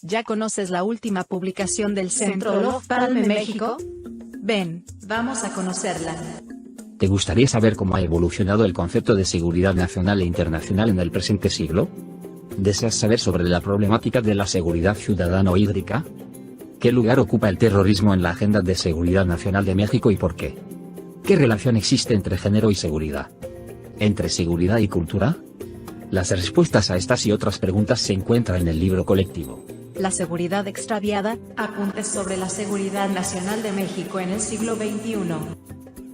¿Ya conoces la última publicación del Centro Love Palme México? Ven, vamos a conocerla. ¿Te gustaría saber cómo ha evolucionado el concepto de seguridad nacional e internacional en el presente siglo? ¿Deseas saber sobre la problemática de la seguridad ciudadana o hídrica? ¿Qué lugar ocupa el terrorismo en la agenda de seguridad nacional de México y por qué? ¿Qué relación existe entre género y seguridad? ¿Entre seguridad y cultura? Las respuestas a estas y otras preguntas se encuentran en el libro colectivo La seguridad extraviada, apuntes sobre la seguridad nacional de México en el siglo XXI.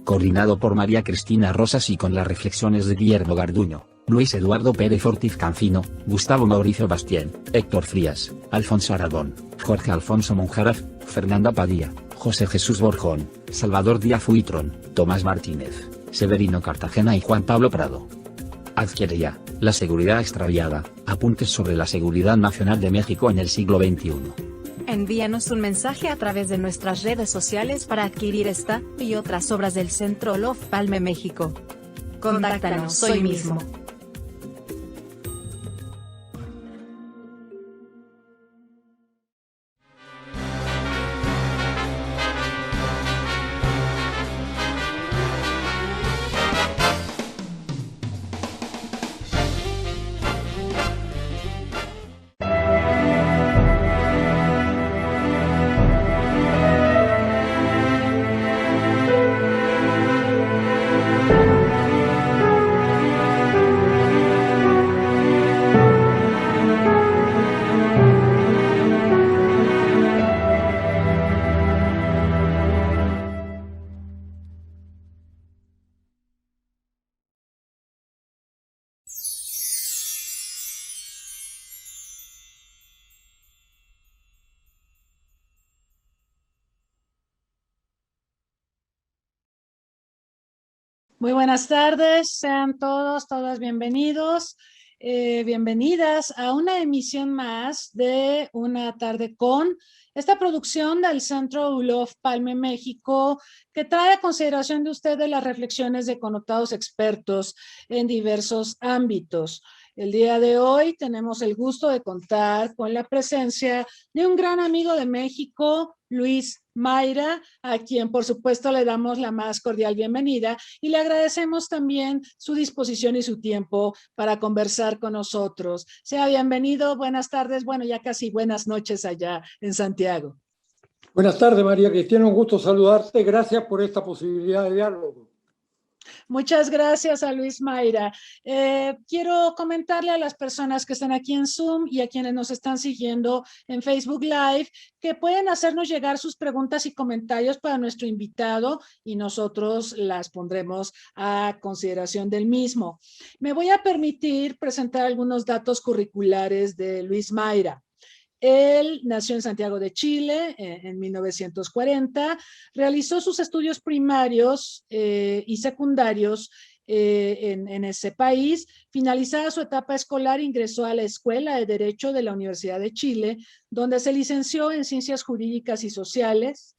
Coordinado por María Cristina Rosas y con las reflexiones de Guillermo Garduño, Luis Eduardo Pérez Ortiz Cancino, Gustavo Mauricio Bastien, Héctor Frías, Alfonso Aragón, Jorge Alfonso Monjaraf, Fernanda Padilla, José Jesús Borjón, Salvador Díaz Huitrón, Tomás Martínez, Severino Cartagena y Juan Pablo Prado. Adquiere ya La seguridad extraviada, apuntes sobre la seguridad nacional de México en el siglo XXI. Envíanos un mensaje a través de nuestras redes sociales para adquirir esta y otras obras del Centro Love Palme México. Contáctanos hoy mismo. Muy buenas tardes, sean todos, todas bienvenidos, bienvenidas a una emisión más de Una Tarde con esta producción del Centro Love Palme México, que trae a consideración de ustedes las reflexiones de connotados expertos en diversos ámbitos. El día de hoy tenemos el gusto de contar con la presencia de un gran amigo de México, Luis Mayra, a quien por supuesto le damos la más cordial bienvenida y le agradecemos también su disposición y su tiempo para conversar con nosotros. Sea bienvenido, buenas tardes, bueno, ya casi buenas noches allá en Santiago. Buenas tardes, María Cristina, un gusto saludarte. Gracias por esta posibilidad de diálogo. Muchas gracias a Luis Mayra. Quiero comentarle a las personas que están aquí en Zoom y a quienes nos están siguiendo en Facebook Live que pueden hacernos llegar sus preguntas y comentarios para nuestro invitado y nosotros las pondremos a consideración del mismo. Me voy a permitir presentar algunos datos curriculares de Luis Mayra. Él nació en Santiago de Chile en 1940, realizó sus estudios primarios y secundarios en ese país. Finalizada su etapa escolar, ingresó a la Escuela de Derecho de la Universidad de Chile, donde se licenció en Ciencias Jurídicas y Sociales.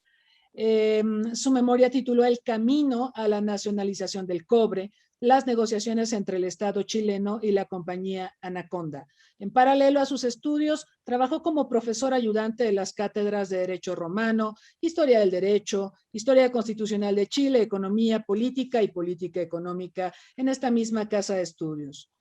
Su memoria tituló El camino a la nacionalización del cobre, las negociaciones entre el Estado chileno y la compañía Anaconda. En paralelo a sus estudios, trabajó como profesor ayudante de las cátedras de Derecho Romano, Historia del Derecho, Historia Constitucional de Chile, Economía Política y Política Económica en esta misma casa de estudios.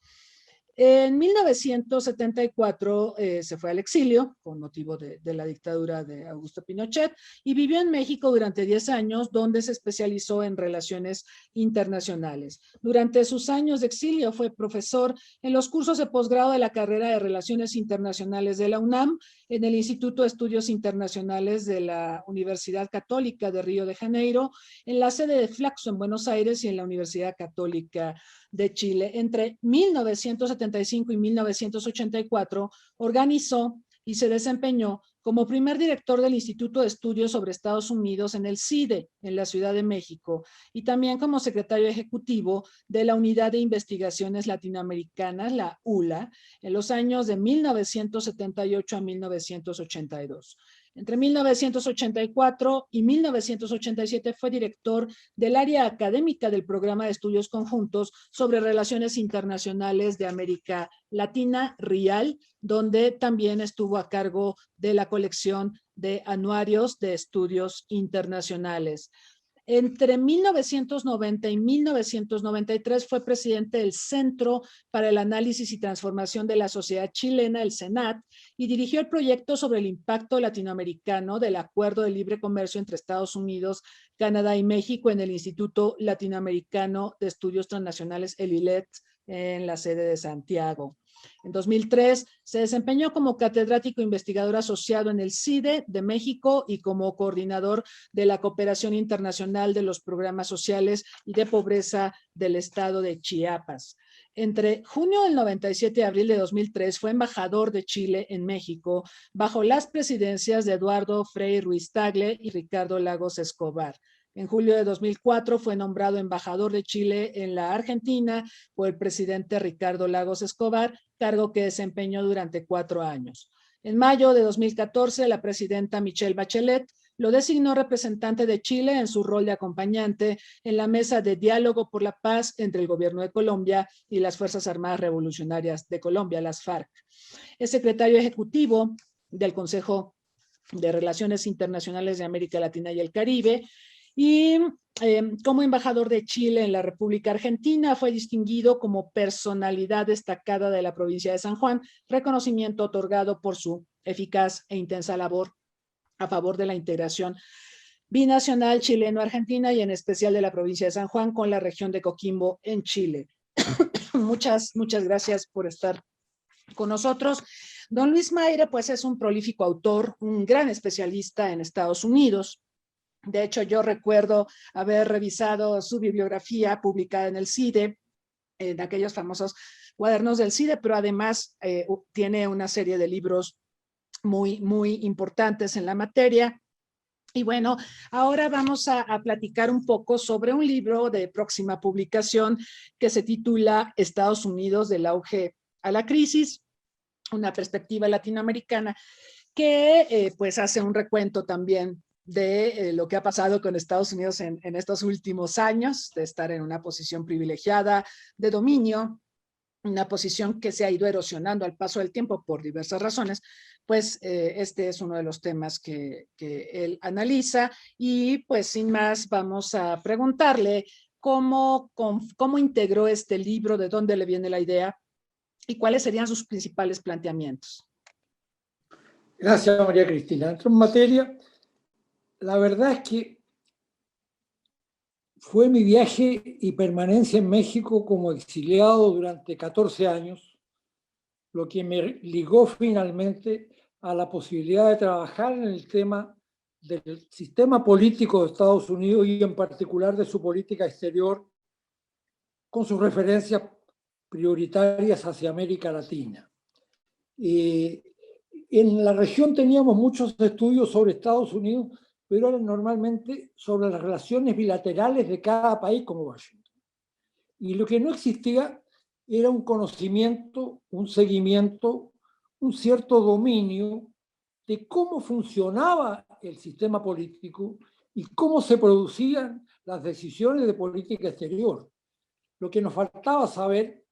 En 1974 se fue al exilio con motivo de la dictadura de Augusto Pinochet y vivió en México durante 10 años, donde se especializó en relaciones internacionales. Durante sus años de exilio fue profesor en los cursos de posgrado de la carrera de Relaciones Internacionales de la UNAM, en el Instituto de Estudios Internacionales de la Universidad Católica de Río de Janeiro, en la sede de Flaxo en Buenos Aires y en la Universidad Católica de Chile. Entre 1975 y 1984 organizó y se desempeñó como primer director del Instituto de Estudios sobre Estados Unidos en el CIDE, en la Ciudad de México, y también como secretario ejecutivo de la Unidad de Investigaciones Latinoamericanas, la ULA, en los años de 1978 a 1982. Entre 1984 y 1987 fue director del área académica del Programa de Estudios Conjuntos sobre Relaciones Internacionales de América Latina, RIAL, donde también estuvo a cargo de la colección de anuarios de estudios internacionales. Entre 1990 y 1993 fue presidente del Centro para el Análisis y Transformación de la Sociedad Chilena, el CENAT, y dirigió el proyecto sobre el impacto latinoamericano del Acuerdo de Libre Comercio entre Estados Unidos, Canadá y México en el Instituto Latinoamericano de Estudios Transnacionales, el ILET, en la sede de Santiago. En 2003 se desempeñó como catedrático investigador asociado en el CIDE de México y como coordinador de la cooperación internacional de los programas sociales y de pobreza del estado de Chiapas. Entre junio del 97 y abril de 2003 fue embajador de Chile en México bajo las presidencias de Eduardo Frei Ruiz Tagle y Ricardo Lagos Escobar. En julio de 2004 fue nombrado embajador de Chile en la Argentina por el presidente Ricardo Lagos Escobar, cargo que desempeñó durante 4 años. En mayo de 2014, la presidenta Michelle Bachelet lo designó representante de Chile en su rol de acompañante en la mesa de diálogo por la paz entre el gobierno de Colombia y las Fuerzas Armadas Revolucionarias de Colombia, las FARC. Es secretario ejecutivo del Consejo de Relaciones Internacionales de América Latina y el Caribe, y como embajador de Chile en la República Argentina fue distinguido como personalidad destacada de la provincia de San Juan, reconocimiento otorgado por su eficaz e intensa labor a favor de la integración binacional chileno-argentina y en especial de la provincia de San Juan con la región de Coquimbo en Chile. Muchas gracias por estar con nosotros. Don Luis Mayra, pues es un prolífico autor, un gran especialista en Estados Unidos. De hecho, yo recuerdo haber revisado su bibliografía publicada en el CIDE, en aquellos famosos cuadernos del CIDE, pero además tiene una serie de libros muy importantes en la materia. Y bueno, ahora vamos a platicar un poco sobre un libro de próxima publicación que se titula Estados Unidos del auge a la crisis, una perspectiva latinoamericana, que pues hace un recuento también de lo que ha pasado con Estados Unidos en estos últimos años, de estar en una posición privilegiada de dominio, una posición que se ha ido erosionando al paso del tiempo por diversas razones, pues este es uno de los temas que él analiza y pues sin más vamos a preguntarle cómo integró este libro, de dónde le viene la idea y cuáles serían sus principales planteamientos. Gracias, María Cristina. Entro en materia. La verdad es que fue mi viaje y permanencia en México como exiliado durante 14 años, lo que me ligó finalmente a la posibilidad de trabajar en el tema del sistema político de Estados Unidos y en particular de su política exterior, con sus referencias prioritarias hacia América Latina. En la región teníamos muchos estudios sobre Estados Unidos, pero eran normalmente sobre las relaciones bilaterales de cada país como Washington. Y lo que no existía era un conocimiento, un seguimiento, un cierto dominio de cómo funcionaba el sistema político y cómo se producían las decisiones de política exterior. Lo que nos faltaba saber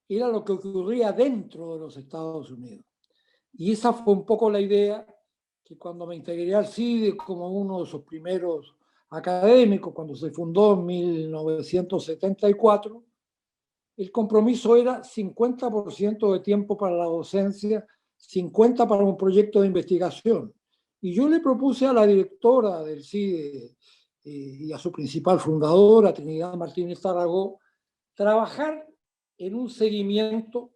era lo que ocurría dentro de los Estados Unidos. Y esa fue un poco la idea que cuando me integré al CIDE como uno de sus primeros académicos, cuando se fundó en 1974, el compromiso era 50% de tiempo para la docencia, 50% para un proyecto de investigación. Y yo le propuse a la directora del CIDE y a su principal fundadora, Trinidad Martínez Tarragó, trabajar en un seguimiento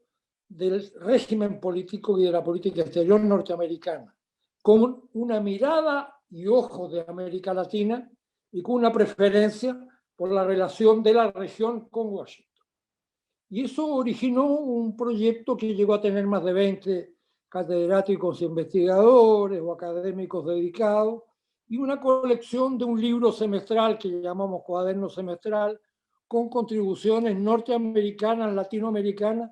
del régimen político y de la política exterior norteamericana, con una mirada y ojos de América Latina y con una preferencia por la relación de la región con Washington. Y eso originó un proyecto que llegó a tener más de 20 catedráticos e investigadores o académicos dedicados y una colección de un libro semestral que llamamos Cuaderno Semestral, con contribuciones norteamericanas, latinoamericanas,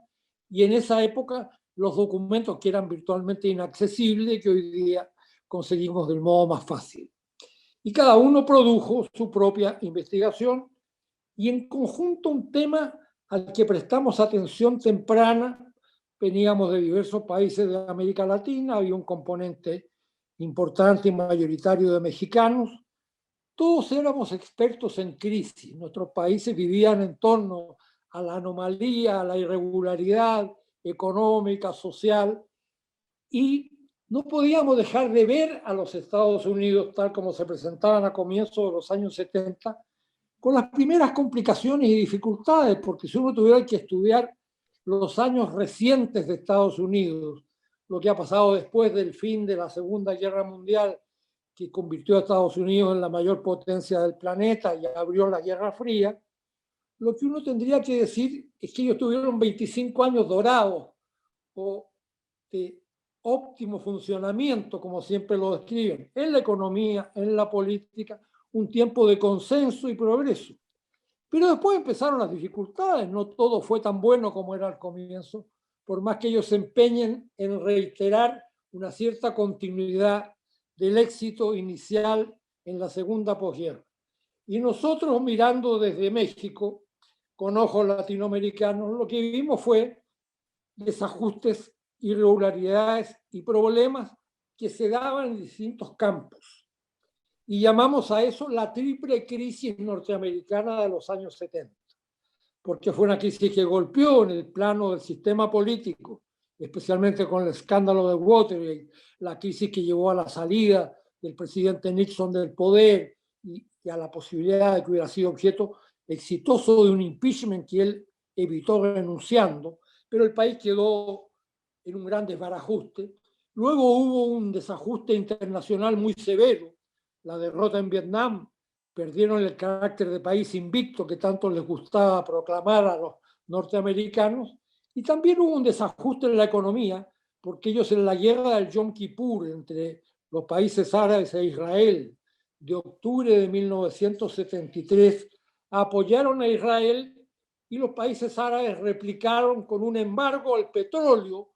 y en esa época los documentos que eran virtualmente inaccesibles, que hoy día conseguimos del modo más fácil. Y cada uno produjo su propia investigación y en conjunto un tema al que prestamos atención temprana. Veníamos de diversos países de América Latina, había un componente importante y mayoritario de mexicanos. Todos éramos expertos en crisis. Nuestros países vivían en torno a la anomalía, a la irregularidad económica, social, y no podíamos dejar de ver a los Estados Unidos tal como se presentaban a comienzos de los años 70, con las primeras complicaciones y dificultades, porque si uno tuviera que estudiar los años recientes de Estados Unidos, lo que ha pasado después del fin de la Segunda Guerra Mundial, que convirtió a Estados Unidos en la mayor potencia del planeta y abrió la Guerra Fría, lo que uno tendría que decir es que ellos tuvieron 25 años dorados o de óptimo funcionamiento, como siempre lo describen, en la economía, en la política, un tiempo de consenso y progreso. Pero después empezaron las dificultades, no todo fue tan bueno como era al comienzo, por más que ellos se empeñen en reiterar una cierta continuidad del éxito inicial en la segunda posguerra. Y nosotros, mirando desde México, con ojos latinoamericanos, lo que vimos fue desajustes, irregularidades y problemas que se daban en distintos campos. Y llamamos a eso la triple crisis norteamericana de los años 70, porque fue una crisis que golpeó en el plano del sistema político, especialmente con el escándalo de Watergate, la crisis que llevó a la salida del presidente Nixon del poder y a la posibilidad de que hubiera sido objeto exitoso de un impeachment que él evitó renunciando, pero el país quedó en un gran desbarajuste. Luego hubo un desajuste internacional muy severo, la derrota en Vietnam, perdieron el carácter de país invicto que tanto les gustaba proclamar a los norteamericanos, y también hubo un desajuste en la economía, porque ellos en la guerra del Yom Kippur entre los países árabes e Israel, de octubre de 1973, apoyaron a Israel y los países árabes replicaron con un embargo al petróleo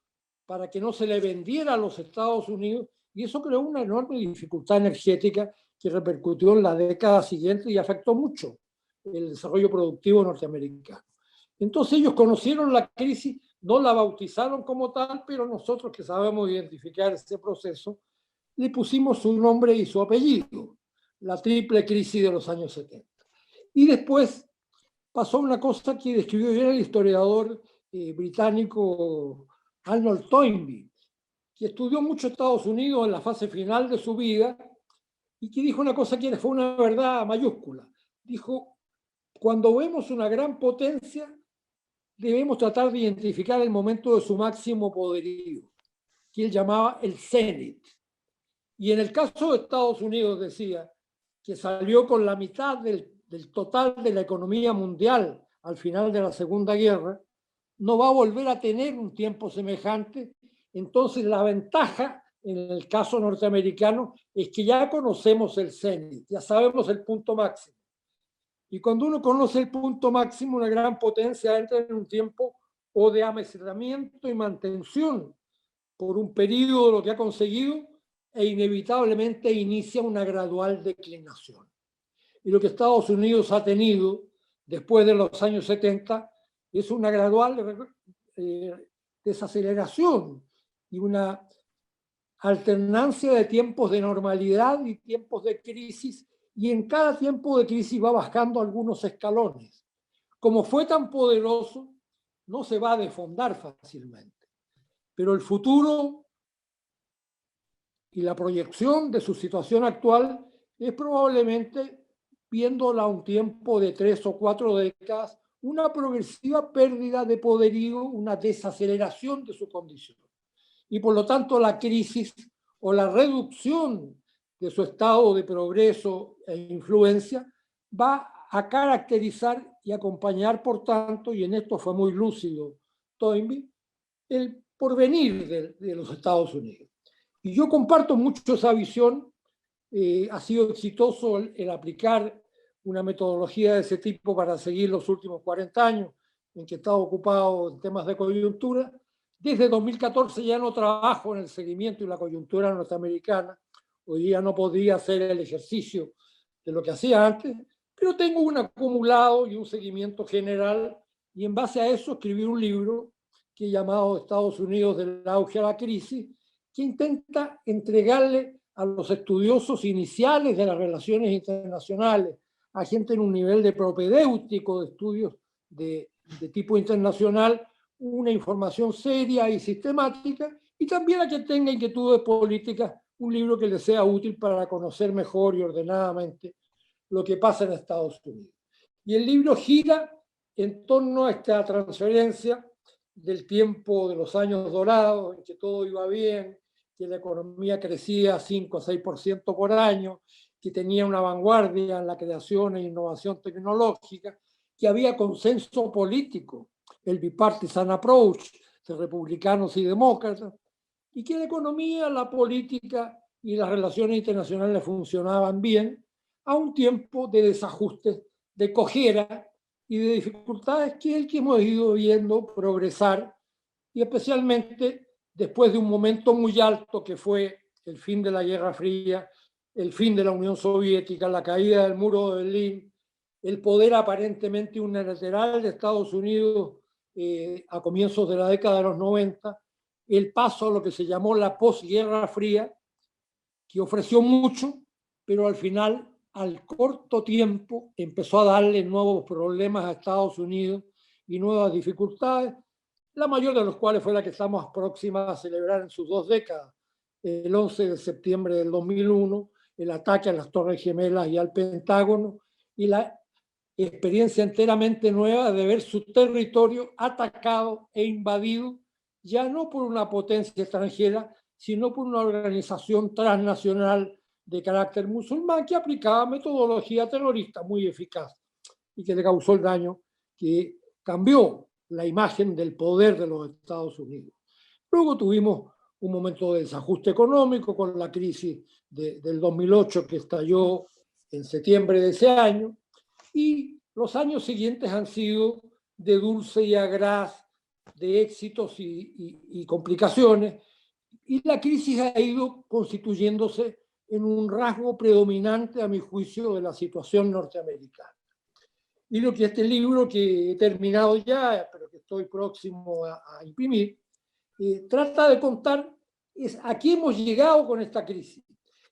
para que no se le vendiera a los Estados Unidos, y eso creó una enorme dificultad energética que repercutió en la década siguiente y afectó mucho el desarrollo productivo norteamericano. Entonces ellos conocieron la crisis, no la bautizaron como tal, pero nosotros que sabemos identificar ese proceso, le pusimos su nombre y su apellido, la triple crisis de los años 70. Y después pasó una cosa que describió bien el historiador británico Arnold Toynbee, que estudió mucho Estados Unidos en la fase final de su vida y que dijo una cosa que fue una verdad mayúscula. Dijo, cuando vemos una gran potencia, debemos tratar de identificar el momento de su máximo poderío, que él llamaba el cenit. Y en el caso de Estados Unidos decía que salió con la mitad del total de la economía mundial al final de la Segunda Guerra, no va a volver a tener un tiempo semejante. Entonces la ventaja en el caso norteamericano es que ya conocemos el cenit, ya sabemos el punto máximo. Y cuando uno conoce el punto máximo, una gran potencia entra en un tiempo o de amesetamiento y mantención por un periodo de lo que ha conseguido e inevitablemente inicia una gradual declinación. Y lo que Estados Unidos ha tenido después de los años 70 es una gradual desaceleración y una alternancia de tiempos de normalidad y tiempos de crisis, y en cada tiempo de crisis va bajando algunos escalones. Como fue tan poderoso, no se va a desfondar fácilmente, pero el futuro y la proyección de su situación actual es probablemente, viéndola a un tiempo de 3 o 4 décadas, una progresiva pérdida de poderío, una desaceleración de su condición. Y por lo tanto la crisis o la reducción de su estado de progreso e influencia va a caracterizar y acompañar, por tanto, y en esto fue muy lúcido Toynbee, el porvenir de los Estados Unidos. Y yo comparto mucho esa visión. Ha sido exitoso el aplicar una metodología de ese tipo para seguir los últimos 40 años en que he estado ocupado en temas de coyuntura. Desde 2014 ya no trabajo en el seguimiento y la coyuntura norteamericana, hoy día no podría hacer el ejercicio de lo que hacía antes, pero tengo un acumulado y un seguimiento general, y en base a eso escribí un libro que he llamado Estados Unidos del auge a la crisis, que intenta entregarle a los estudiosos iniciales de las relaciones internacionales, a gente en un nivel de propedéutico de estudios de tipo internacional, una información seria y sistemática, y también a quien tenga inquietudes políticas, un libro que les sea útil para conocer mejor y ordenadamente lo que pasa en Estados Unidos. Y el libro gira en torno a esta transferencia del tiempo de los años dorados, en que todo iba bien, que la economía crecía 5 o 6% por año, que tenía una vanguardia en la creación e innovación tecnológica, que había consenso político, el bipartisan approach de republicanos y demócratas, y que la economía, la política y las relaciones internacionales funcionaban bien, a un tiempo de desajustes, de cojera y de dificultades que hemos ido viendo progresar, y especialmente después de un momento muy alto que fue el fin de la Guerra Fría, el fin de la Unión Soviética, la caída del muro de Berlín, el poder aparentemente unilateral de Estados Unidos a comienzos de la década de los 90, el paso a lo que se llamó la posguerra fría, que ofreció mucho, pero al final, al corto tiempo, empezó a darle nuevos problemas a Estados Unidos y nuevas dificultades, la mayor de los cuales fue la que estamos próximas a celebrar en sus 2 décadas, el 11 de septiembre del 2001, el ataque a las Torres Gemelas y al Pentágono, y la experiencia enteramente nueva de ver su territorio atacado e invadido, ya no por una potencia extranjera, sino por una organización transnacional de carácter musulmán que aplicaba metodología terrorista muy eficaz y que le causó el daño que cambió la imagen del poder de los Estados Unidos. Luego tuvimos un momento de desajuste económico con la crisis del 2008 que estalló en septiembre de ese año, y los años siguientes han sido de dulce y agraz, de éxitos y complicaciones, y la crisis ha ido constituyéndose en un rasgo predominante, a mi juicio, de la situación norteamericana. Y lo que este libro, que he terminado ya, pero que estoy próximo a imprimir, trata de contar es a qué hemos llegado con esta crisis.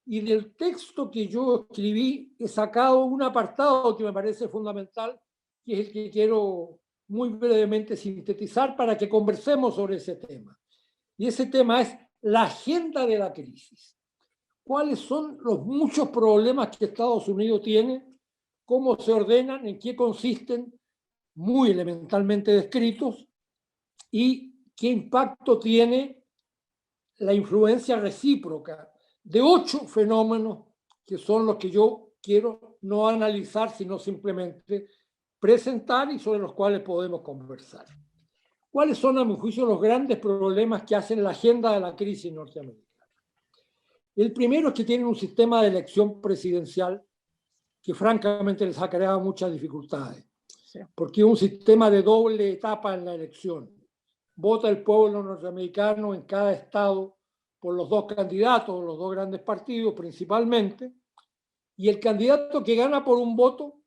Y del texto que yo escribí he sacado un apartado que me parece fundamental, que es el que quiero muy brevemente sintetizar para que conversemos sobre ese tema. Y ese tema es la agenda de la crisis. ¿Cuáles son los muchos problemas que Estados Unidos tiene? ¿Cómo se ordenan? ¿En qué consisten? Muy elementalmente descritos. ¿Y qué impacto tiene la influencia recíproca de 8 fenómenos que son los que yo quiero no analizar, sino simplemente presentar y sobre los cuales podemos conversar? ¿Cuáles son, a mi juicio, los grandes problemas que hacen la agenda de la crisis norteamericana? El primero es que tienen un sistema de elección presidencial que francamente les ha creado muchas dificultades, porque es un sistema de doble etapa en la elección. Vota el pueblo norteamericano en cada estado por los 2 candidatos, los 2 grandes partidos principalmente, y el candidato que gana por un voto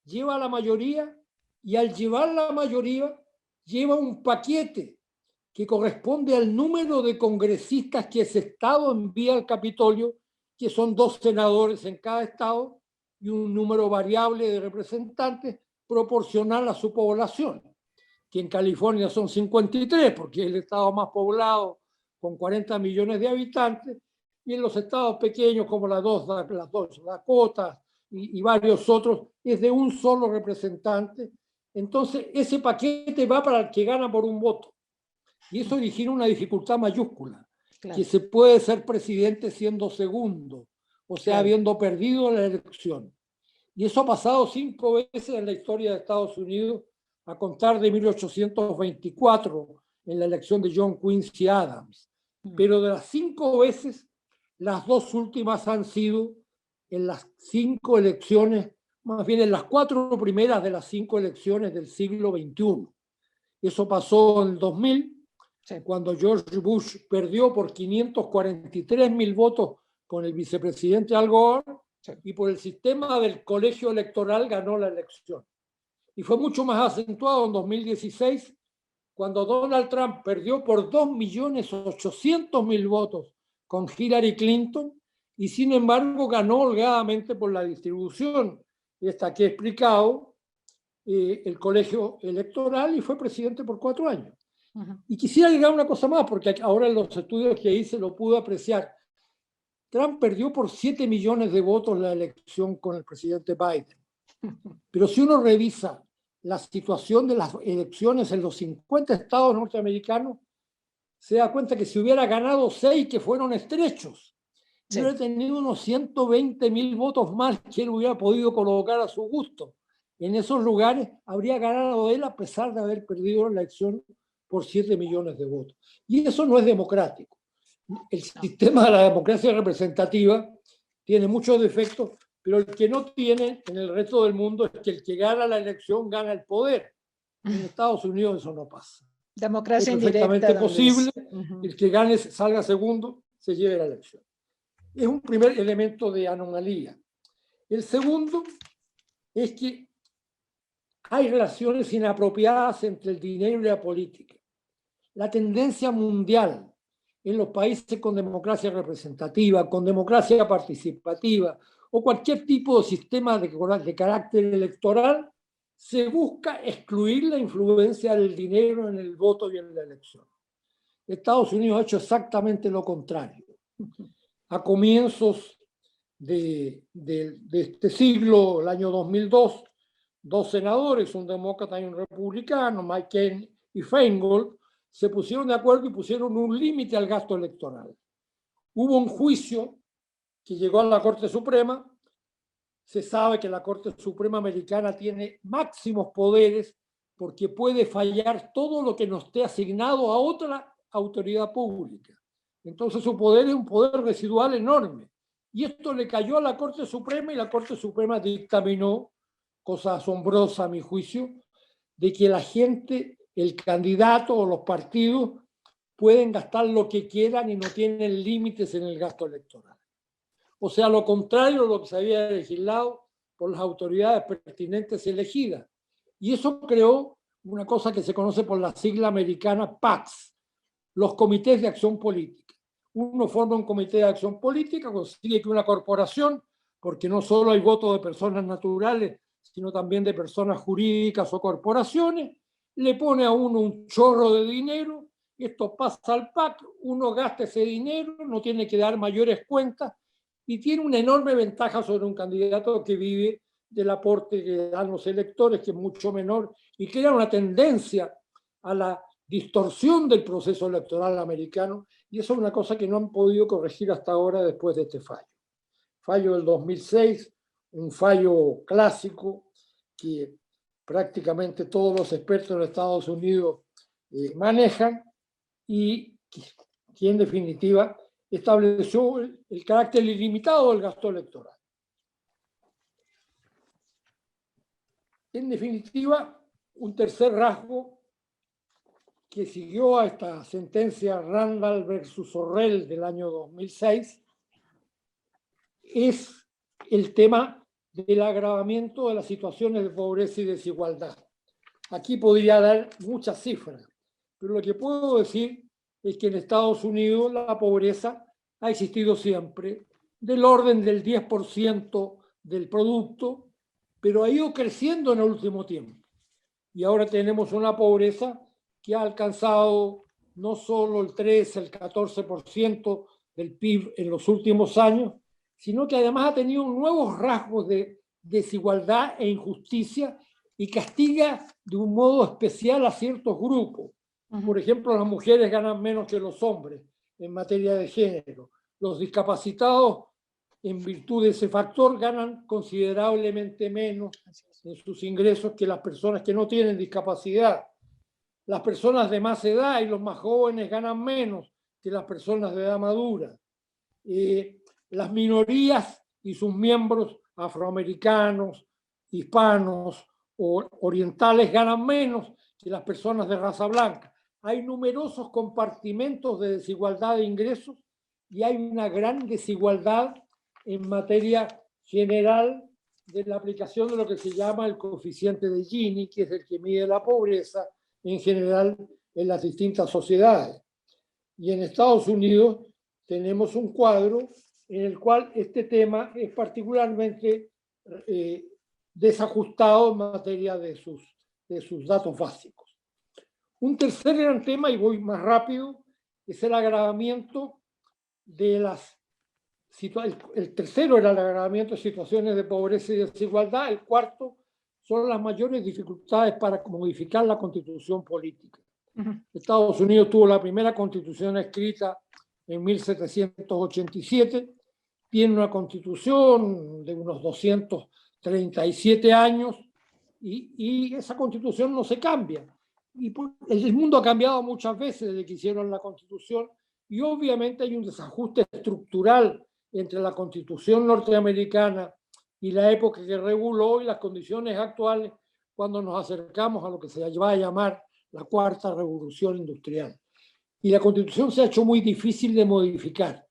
lleva la mayoría, y al llevar la mayoría lleva un paquete que corresponde al número de congresistas que ese estado envía al Capitolio, que son 2 senadores en cada estado y un número variable de representantes proporcional a su población, que en California son 53, porque es el estado más poblado con 40 millones de habitantes, y en los estados pequeños como las dos Dakotas y varios otros es de un solo representante. Entonces ese paquete va para el que gana por un voto, y eso origina una dificultad mayúscula, claro, que se puede ser presidente siendo segundo, o sea, claro, habiendo perdido la elección. Y eso ha pasado 5 veces en la historia de Estados Unidos, a contar de 1824, en la elección de John Quincy Adams. Pero de las 5 veces, las 2 últimas han sido en las 5 elecciones, más bien en las 4 primeras de las 5 elecciones del siglo XXI. Eso pasó en el 2000, cuando George Bush perdió por 543.000 votos con el vicepresidente Al Gore, y por el sistema del colegio electoral ganó la elección. Y fue mucho más acentuado en 2016, cuando Donald Trump perdió por 2.800.000 votos con Hillary Clinton, y sin embargo ganó holgadamente por la distribución esta que he explicado, el colegio electoral, y fue presidente por 4 años. Y quisiera agregar una cosa más, porque ahora en los estudios que hice lo pude apreciar. Trump perdió por 7 millones de votos la elección con el presidente Biden. Pero si uno revisa la situación de las elecciones en los 50 estados norteamericanos, se da cuenta que si hubiera ganado 6 que fueron estrechos, sí, hubiera tenido unos 120.000 votos más que él hubiera podido colocar a su gusto. En esos lugares habría ganado él a pesar de haber perdido la elección por 7 millones de votos. Y eso no es democrático. El sistema de la democracia representativa tiene muchos defectos, pero el que no tiene en el resto del mundo es que el que gana la elección gana el poder. En Estados Unidos eso no pasa. Democracia es perfectamente indirecta, posible. El que gane, salga segundo, se lleve la elección. Es un primer elemento de anomalía. El segundo es que hay relaciones inapropiadas entre el dinero y la política. La tendencia mundial en los países con democracia representativa, con democracia participativa o cualquier tipo de sistema de carácter electoral, se busca excluir la influencia del dinero en el voto y en la elección. Estados Unidos ha hecho exactamente lo contrario. A comienzos de este siglo, el año 2002, 2 senadores, un demócrata y un republicano, Mike Kane y Feingold, se pusieron de acuerdo y pusieron un límite al gasto electoral. Hubo un juicio que llegó a la Corte Suprema. Se sabe que la Corte Suprema americana tiene máximos poderes porque puede fallar todo lo que no esté asignado a otra autoridad pública. Entonces su poder es un poder residual enorme. Y esto le cayó a la Corte Suprema, y la Corte Suprema dictaminó, cosa asombrosa a mi juicio, de que la gente, el candidato o los partidos pueden gastar lo que quieran y no tienen límites en el gasto electoral. O sea, lo contrario de lo que se había legislado por las autoridades pertinentes elegidas. Y eso creó una cosa que se conoce por la sigla americana PACs, los comités de acción política. Uno forma un comité de acción política, consigue que una corporación, porque no solo hay votos de personas naturales, sino también de personas jurídicas o corporaciones, le pone a uno un chorro de dinero, esto pasa al PAC, uno gasta ese dinero, no tiene que dar mayores cuentas, y tiene una enorme ventaja sobre un candidato que vive del aporte que dan los electores, que es mucho menor, y crea una tendencia a la distorsión del proceso electoral americano, y eso es una cosa que no han podido corregir hasta ahora después de este fallo. Fallo del 2006, un fallo clásico que prácticamente todos los expertos en Estados Unidos manejan, y que en definitiva estableció el carácter ilimitado del gasto electoral. En definitiva, un tercer rasgo que siguió a esta sentencia Randall versus Orrell del año 2006 es el tema del agravamiento de las situaciones de pobreza y desigualdad. Aquí podría dar muchas cifras, pero lo que puedo decir es que en Estados Unidos la pobreza ha existido siempre, del orden del 10% del producto, pero ha ido creciendo en el último tiempo. Y ahora tenemos una pobreza que ha alcanzado no solo el 13, el 14% del PIB en los últimos años, sino que además ha tenido nuevos rasgos de desigualdad e injusticia, y castiga de un modo especial a ciertos grupos. Por ejemplo, las mujeres ganan menos que los hombres en materia de género. Los discapacitados, en virtud de ese factor, ganan considerablemente menos en sus ingresos que las personas que no tienen discapacidad. Las personas de más edad y los más jóvenes ganan menos que las personas de edad madura. Las minorías y sus miembros afroamericanos, hispanos o orientales ganan menos que las personas de raza blanca. Hay numerosos compartimentos de desigualdad de ingresos y hay una gran desigualdad en materia general de la aplicación de lo que se llama el coeficiente de Gini, que es el que mide la pobreza en general en las distintas sociedades. Y en Estados Unidos tenemos un cuadro en el cual este tema es particularmente desajustado en materia de sus datos básicos. Un tercer gran tema, y voy más rápido, es el agravamiento de las situaciones. El tercero era el agravamiento de situaciones de pobreza y desigualdad. El cuarto son las mayores dificultades para modificar la constitución política. Estados Unidos tuvo la primera constitución escrita en 1787, tiene una constitución de unos 237 años y esa constitución no se cambia. Y el mundo ha cambiado muchas veces desde que hicieron la constitución y obviamente hay un desajuste estructural entre la constitución norteamericana y la época que reguló y las condiciones actuales cuando nos acercamos a lo que se va a llamar la cuarta revolución industrial. Y la Constitución se ha hecho muy difícil de modificar.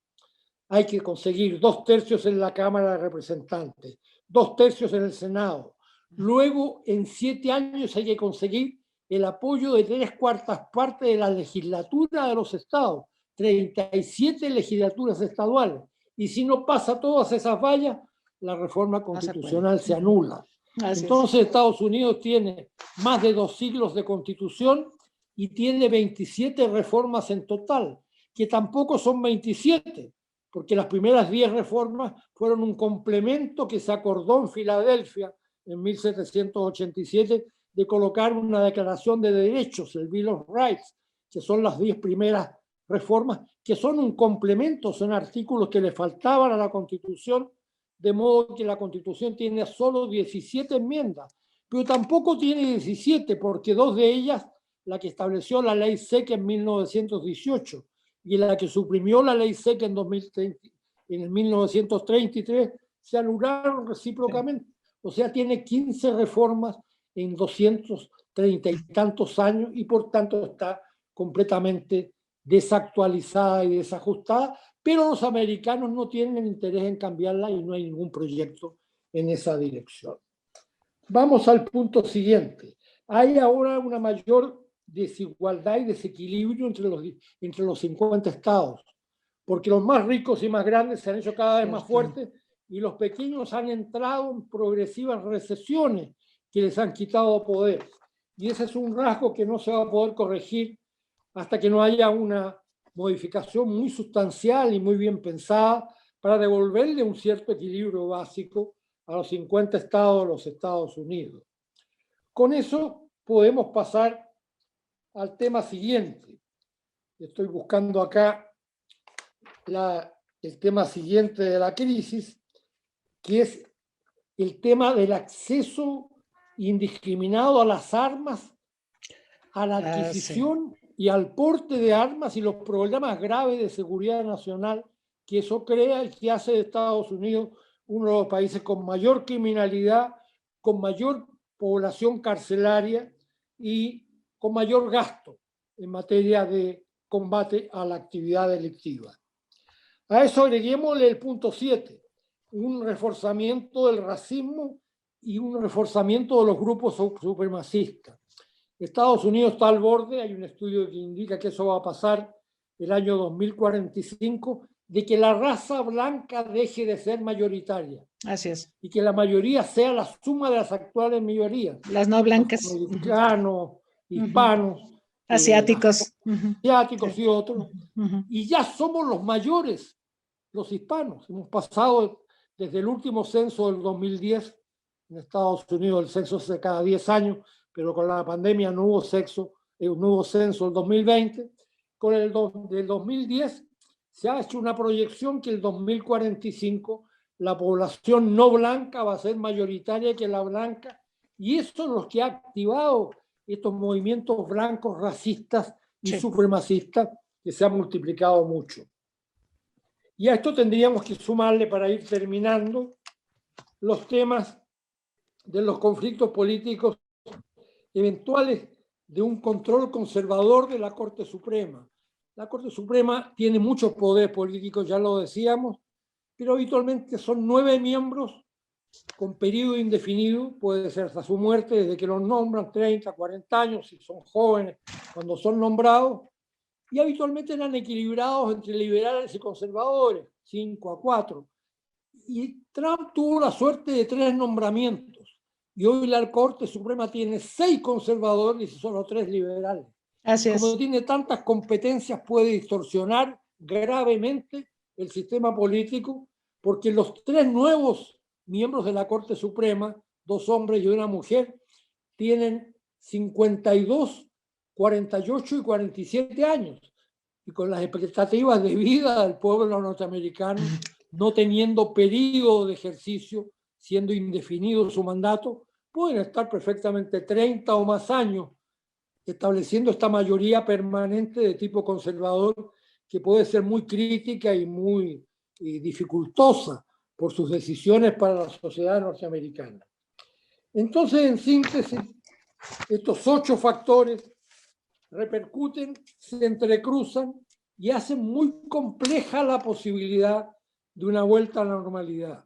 Hay que conseguir 2/3 en la Cámara de Representantes, 2/3 en el Senado. Luego, en 7 años hay que conseguir el apoyo de 3/4 partes de la legislatura de los estados, 37 legislaturas estaduales. Y si no pasa todas esas vallas, la reforma constitucional se anula. Entonces Estados Unidos tiene más de 2 siglos de constitución y tiene 27 reformas en total, que tampoco son 27, porque las primeras 10 reformas fueron un complemento que se acordó en Filadelfia en 1787 de colocar una declaración de derechos, el Bill of Rights, que son las 10 primeras reformas, que son un complemento, son artículos que le faltaban a la Constitución, de modo que la Constitución tiene solo 17 enmiendas, pero tampoco tiene 17, porque 2 de ellas, la que estableció la ley seca en 1918 y la que suprimió la ley seca en 1933, se anularon recíprocamente. O sea, tiene 15 reformas en 230 y tantos años y por tanto está completamente desactualizada y desajustada, pero los americanos no tienen interés en cambiarla y no hay ningún proyecto en esa dirección. Vamos al punto siguiente. Hay ahora una mayor desigualdad y desequilibrio entre los 50 estados, porque los más ricos y más grandes se han hecho cada vez más fuertes y los pequeños han entrado en progresivas recesiones que les han quitado poder. Y ese es un rasgo que no se va a poder corregir hasta que no haya una modificación muy sustancial y muy bien pensada para devolverle un cierto equilibrio básico a los 50 estados de los Estados Unidos. Con eso podemos pasar al tema siguiente. Estoy buscando acá el tema siguiente de la crisis, que es el tema del acceso indiscriminado a las armas, a la adquisición y al porte de armas y los problemas graves de seguridad nacional que eso crea y que hace de Estados Unidos uno de los países con mayor criminalidad, con mayor población carcelaria y con mayor gasto en materia de combate a la actividad delictiva. A eso agreguémosle el punto 7, un reforzamiento del racismo y un reforzamiento de los grupos supremacistas. Estados Unidos está al borde, hay un estudio que indica que eso va a pasar el año 2045, de que la raza blanca deje de ser mayoritaria. Así es. Y que la mayoría sea la suma de las actuales mayorías. Las no blancas. Los mexicanos, hispanos, asiáticos. Asiáticos y otros. Y ya somos los mayores, los hispanos. Hemos pasado desde el último censo del 2010, en Estados Unidos el censo es de cada 10 años, pero con la pandemia no hubo censo el 2020. Con el del 2010 se ha hecho una proyección que el 2045 la población no blanca va a ser mayoritaria que la blanca, y eso es lo que ha activado estos movimientos blancos racistas y supremacistas que se han multiplicado mucho. Y a esto tendríamos que sumarle, para ir terminando, los temas de los conflictos políticos eventuales de un control conservador de la Corte Suprema. La Corte Suprema tiene muchos poderes políticos, ya lo decíamos, pero habitualmente son 9 miembros con periodo indefinido, puede ser hasta su muerte, desde que los nombran, 30, 40 años, si son jóvenes, cuando son nombrados, y habitualmente eran equilibrados entre liberales y conservadores, 5-4. Y Trump tuvo la suerte de 3 nombramientos, y hoy la Corte Suprema tiene 6 conservadores y solo 3 liberales. Así es. Como tiene tantas competencias, puede distorsionar gravemente el sistema político, porque los 3 nuevos miembros de la Corte Suprema, 2 hombres y una mujer, tienen 52, 48 y 47 años. Y con las expectativas de vida del pueblo norteamericano, no teniendo periodo de ejercicio, siendo indefinido su mandato, pueden estar perfectamente 30 o más años estableciendo esta mayoría permanente de tipo conservador, que puede ser muy crítica y muy dificultosa por sus decisiones para la sociedad norteamericana. Entonces, en síntesis, estos 8 factores repercuten, se entrecruzan y hacen muy compleja la posibilidad de una vuelta a la normalidad.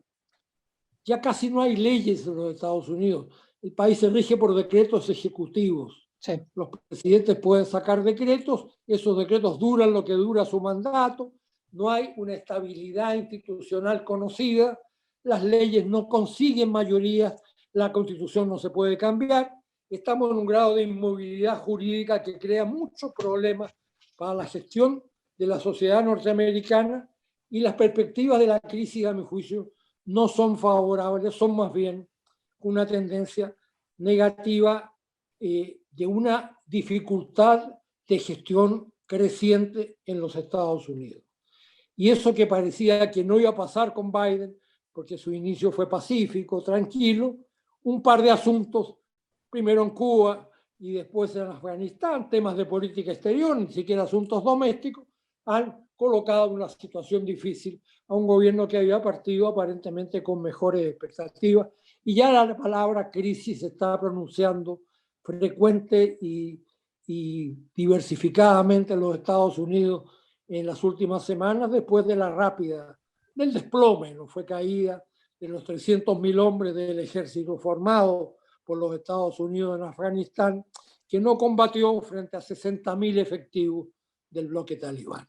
Ya casi no hay leyes en los Estados Unidos. El país se rige por decretos ejecutivos. Sí. Los presidentes pueden sacar decretos, esos decretos duran lo que dura su mandato, no hay una estabilidad institucional conocida, las leyes no consiguen mayorías, la Constitución no se puede cambiar, estamos en un grado de inmovilidad jurídica que crea muchos problemas para la gestión de la sociedad norteamericana, y las perspectivas de la crisis, a mi juicio, no son favorables, son más bien una tendencia negativa de una dificultad de gestión creciente en los Estados Unidos. Y eso que parecía que no iba a pasar con Biden, porque su inicio fue pacífico, tranquilo, un par de asuntos, primero en Cuba y después en Afganistán, temas de política exterior, ni siquiera asuntos domésticos, han colocado en una situación difícil a un gobierno que había partido aparentemente con mejores expectativas, y ya la palabra crisis se está pronunciando frecuente y diversificadamente en los Estados Unidos en las últimas semanas, después de la rápida, del desplome, no fue caída de los 300.000 hombres del ejército formado por los Estados Unidos en Afganistán, que no combatió frente a 60.000 efectivos del bloque talibán.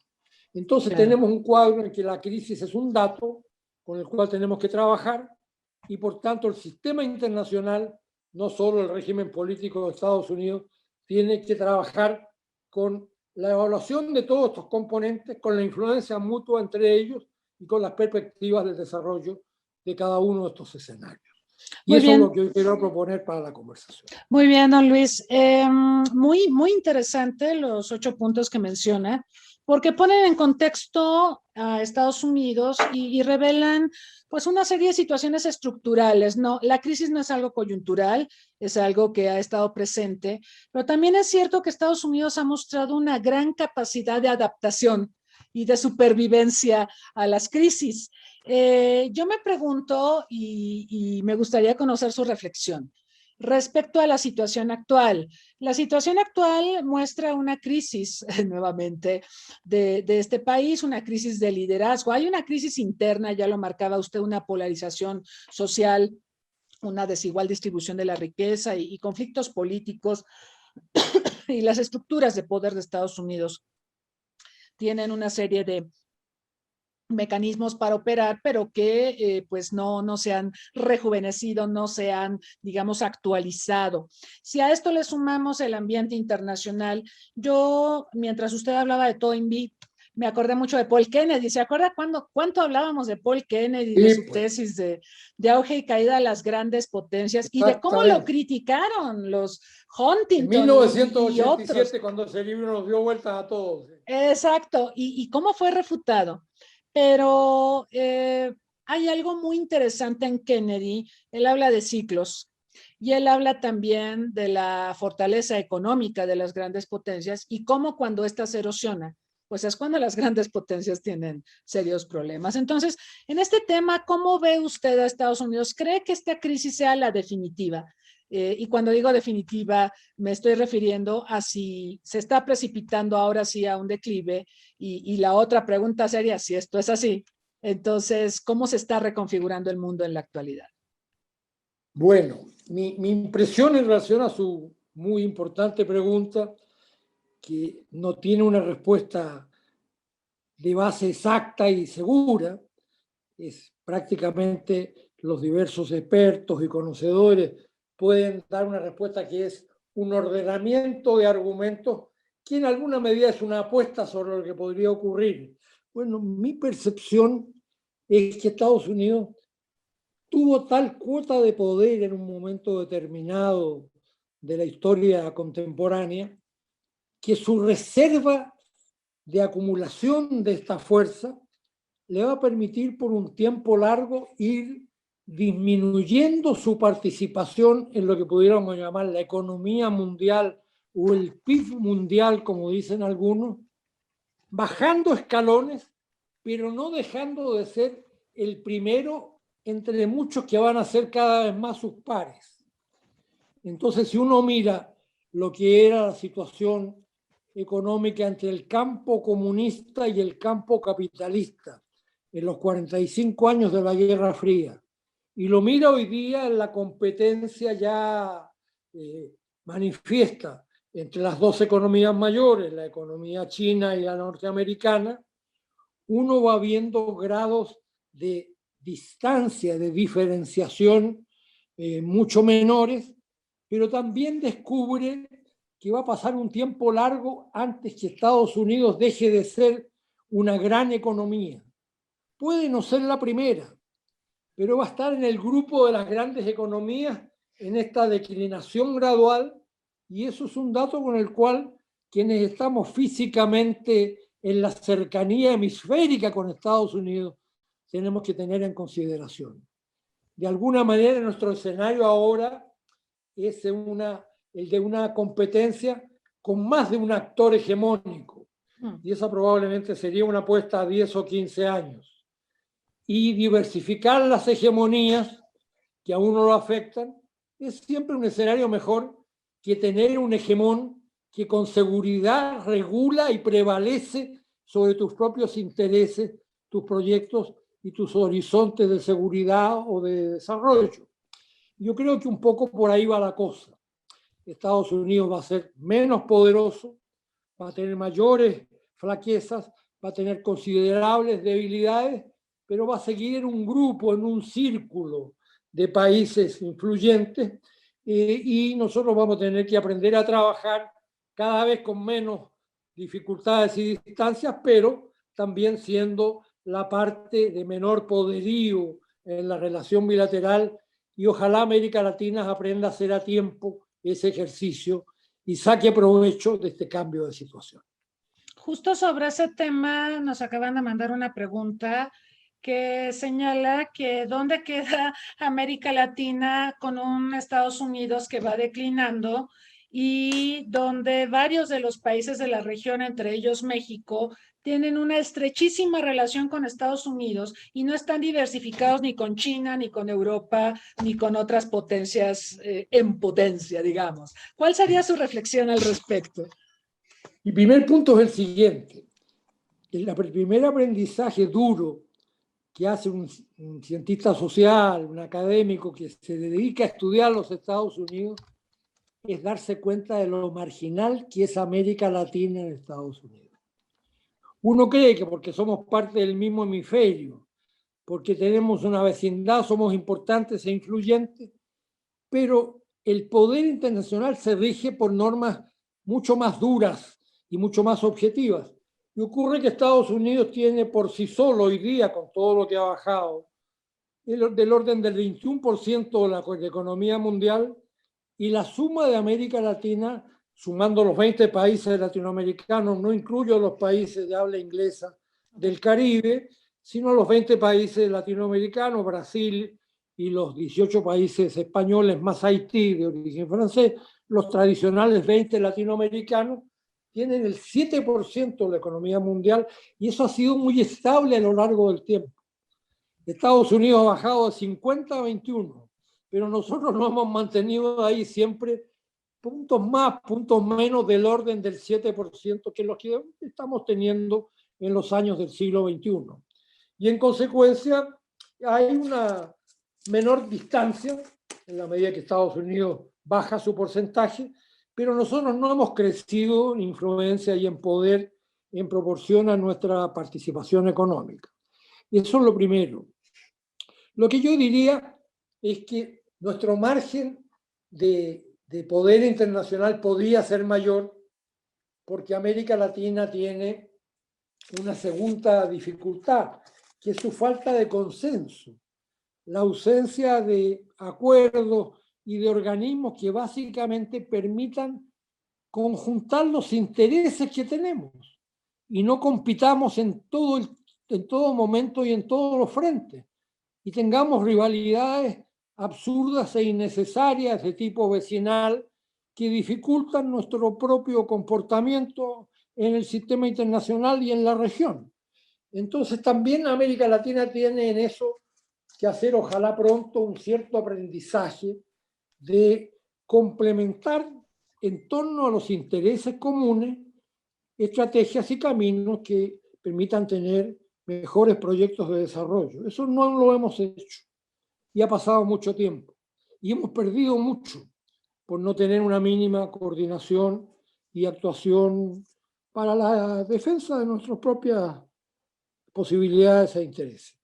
Entonces tenemos un cuadro en que la crisis es un dato con el cual tenemos que trabajar, y por tanto el sistema internacional, no solo el régimen político de Estados Unidos, tiene que trabajar con la evaluación de todos estos componentes, con la influencia mutua entre ellos y con las perspectivas del desarrollo de cada uno de estos escenarios. Y eso es lo que hoy quiero proponer para la conversación. Muy bien, don Luis. Muy interesante los 8 puntos que menciona, porque ponen en contexto a Estados Unidos y revelan pues una serie de situaciones estructurales. No, la crisis no es algo coyuntural, es algo que ha estado presente, pero también es cierto que Estados Unidos ha mostrado una gran capacidad de adaptación y de supervivencia a las crisis. Yo me pregunto y me gustaría conocer su reflexión respecto a la situación actual. La situación actual muestra una crisis nuevamente de este país, una crisis de liderazgo. Hay una crisis interna, ya lo marcaba usted, una polarización social, una desigual distribución de la riqueza y conflictos políticos, y las estructuras de poder de Estados Unidos tienen una serie de mecanismos para operar, pero que pues no se han rejuvenecido, no se han, digamos, actualizado. Si a esto le sumamos el ambiente internacional, yo, mientras usted hablaba de Toynbee, me acordé mucho de Paul Kennedy. ¿Se acuerda cuánto hablábamos de Paul Kennedy, de su tesis de auge y caída de las grandes potencias, y de cómo lo criticaron los Huntington en 1987, y otros, cuando ese libro nos dio vueltas a todos? Exacto, y cómo fue refutado. Pero hay algo muy interesante en Kennedy. Él habla de ciclos y él habla también de la fortaleza económica de las grandes potencias y cómo cuando ésta se erosiona, pues es cuando las grandes potencias tienen serios problemas. Entonces, en este tema, ¿cómo ve usted a Estados Unidos? ¿Cree que esta crisis sea la definitiva? Y cuando digo definitiva, me estoy refiriendo a si se está precipitando ahora sí a un declive. Y la otra pregunta sería, si esto es así, entonces, ¿cómo se está reconfigurando el mundo en la actualidad? Bueno, mi impresión en relación a su muy importante pregunta, que no tiene una respuesta de base exacta y segura, es prácticamente los diversos expertos y conocedores pueden dar una respuesta que es un ordenamiento de argumentos que en alguna medida es una apuesta sobre lo que podría ocurrir. Bueno, mi percepción es que Estados Unidos tuvo tal cuota de poder en un momento determinado de la historia contemporánea que su reserva de acumulación de esta fuerza le va a permitir por un tiempo largo ir disminuyendo su participación en lo que pudiéramos llamar la economía mundial o el PIB mundial, como dicen algunos, bajando escalones, pero no dejando de ser el primero entre muchos que van a ser cada vez más sus pares. Entonces, si uno mira lo que era la situación económica entre el campo comunista y el campo capitalista en los 45 años de la Guerra Fría, y lo mira hoy día en la competencia ya manifiesta entre las dos economías mayores, la economía china y la norteamericana, uno va viendo grados de distancia, de diferenciación mucho menores, pero también descubre que va a pasar un tiempo largo antes que Estados Unidos deje de ser una gran economía. Puede no ser la primera, pero va a estar en el grupo de las grandes economías en esta declinación gradual, y eso es un dato con el cual quienes estamos físicamente en la cercanía hemisférica con Estados Unidos tenemos que tener en consideración. De alguna manera, nuestro escenario ahora es el de una competencia con más de un actor hegemónico, y esa probablemente sería una apuesta a 10 o 15 años. Y diversificar las hegemonías que a uno lo afectan es siempre un escenario mejor que tener un hegemón que con seguridad regula y prevalece sobre tus propios intereses, tus proyectos y tus horizontes de seguridad o de desarrollo. Yo creo que un poco por ahí va la cosa. Estados Unidos va a ser menos poderoso, va a tener mayores flaquezas, va a tener considerables debilidades, pero va a seguir en un grupo, en un círculo de países influyentes, y nosotros vamos a tener que aprender a trabajar cada vez con menos dificultades y distancias, pero también siendo la parte de menor poderío en la relación bilateral, y ojalá América Latina aprenda a hacer a tiempo ese ejercicio y saque provecho de este cambio de situación. Justo sobre ese tema nos acaban de mandar una pregunta que señala que dónde queda América Latina con un Estados Unidos que va declinando y donde varios de los países de la región, entre ellos México, tienen una estrechísima relación con Estados Unidos y no están diversificados ni con China, ni con Europa, ni con otras potencias en potencia, digamos. ¿Cuál sería su reflexión al respecto? Mi primer punto es el siguiente. El primer aprendizaje duro que hace un cientista social, un académico que se dedica a estudiar los Estados Unidos, es darse cuenta de lo marginal que es América Latina en Estados Unidos. Uno cree que porque somos parte del mismo hemisferio, porque tenemos una vecindad, somos importantes e influyentes, pero el poder internacional se rige por normas mucho más duras y mucho más objetivas. Y ocurre que Estados Unidos tiene por sí solo hoy día, con todo lo que ha bajado, del orden del 21% de la economía mundial, y la suma de América Latina, sumando los 20 países latinoamericanos, no incluyo los países de habla inglesa del Caribe, sino los 20 países latinoamericanos, Brasil y los 18 países españoles más Haití de origen francés, los tradicionales 20 latinoamericanos, tienen el 7% de la economía mundial, y eso ha sido muy estable a lo largo del tiempo. Estados Unidos ha bajado de 50 a 21, pero nosotros nos hemos mantenido ahí siempre puntos más, puntos menos del orden del 7%, que es lo que estamos teniendo en los años del siglo XXI. Y en consecuencia hay una menor distancia en la medida que Estados Unidos baja su porcentaje, pero nosotros no hemos crecido en influencia y en poder en proporción a nuestra participación económica. Eso es lo primero. Lo que yo diría es que nuestro margen de poder internacional podría ser mayor, porque América Latina tiene una segunda dificultad, que es su falta de consenso, la ausencia de acuerdos y de organismos que básicamente permitan conjuntar los intereses que tenemos y no compitamos en todo momento y en todos los frentes, y tengamos rivalidades absurdas e innecesarias de tipo vecinal que dificultan nuestro propio comportamiento en el sistema internacional y en la región. Entonces también América Latina tiene en eso que hacer, ojalá pronto, un cierto aprendizaje de complementar en torno a los intereses comunes estrategias y caminos que permitan tener mejores proyectos de desarrollo. Eso no lo hemos hecho y ha pasado mucho tiempo y hemos perdido mucho por no tener una mínima coordinación y actuación para la defensa de nuestras propias posibilidades e intereses.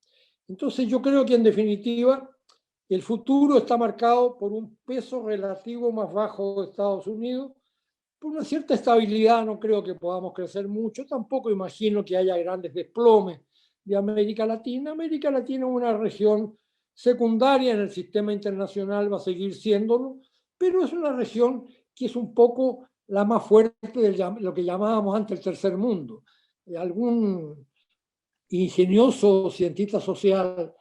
Entonces yo creo que en definitiva el futuro está marcado por un peso relativo más bajo de Estados Unidos, por una cierta estabilidad. No creo que podamos crecer mucho, tampoco imagino que haya grandes desplomes de América Latina. América Latina es una región secundaria en el sistema internacional, va a seguir siéndolo, pero es una región que es un poco la más fuerte de lo que llamábamos antes el tercer mundo. Algún ingenioso cientista social,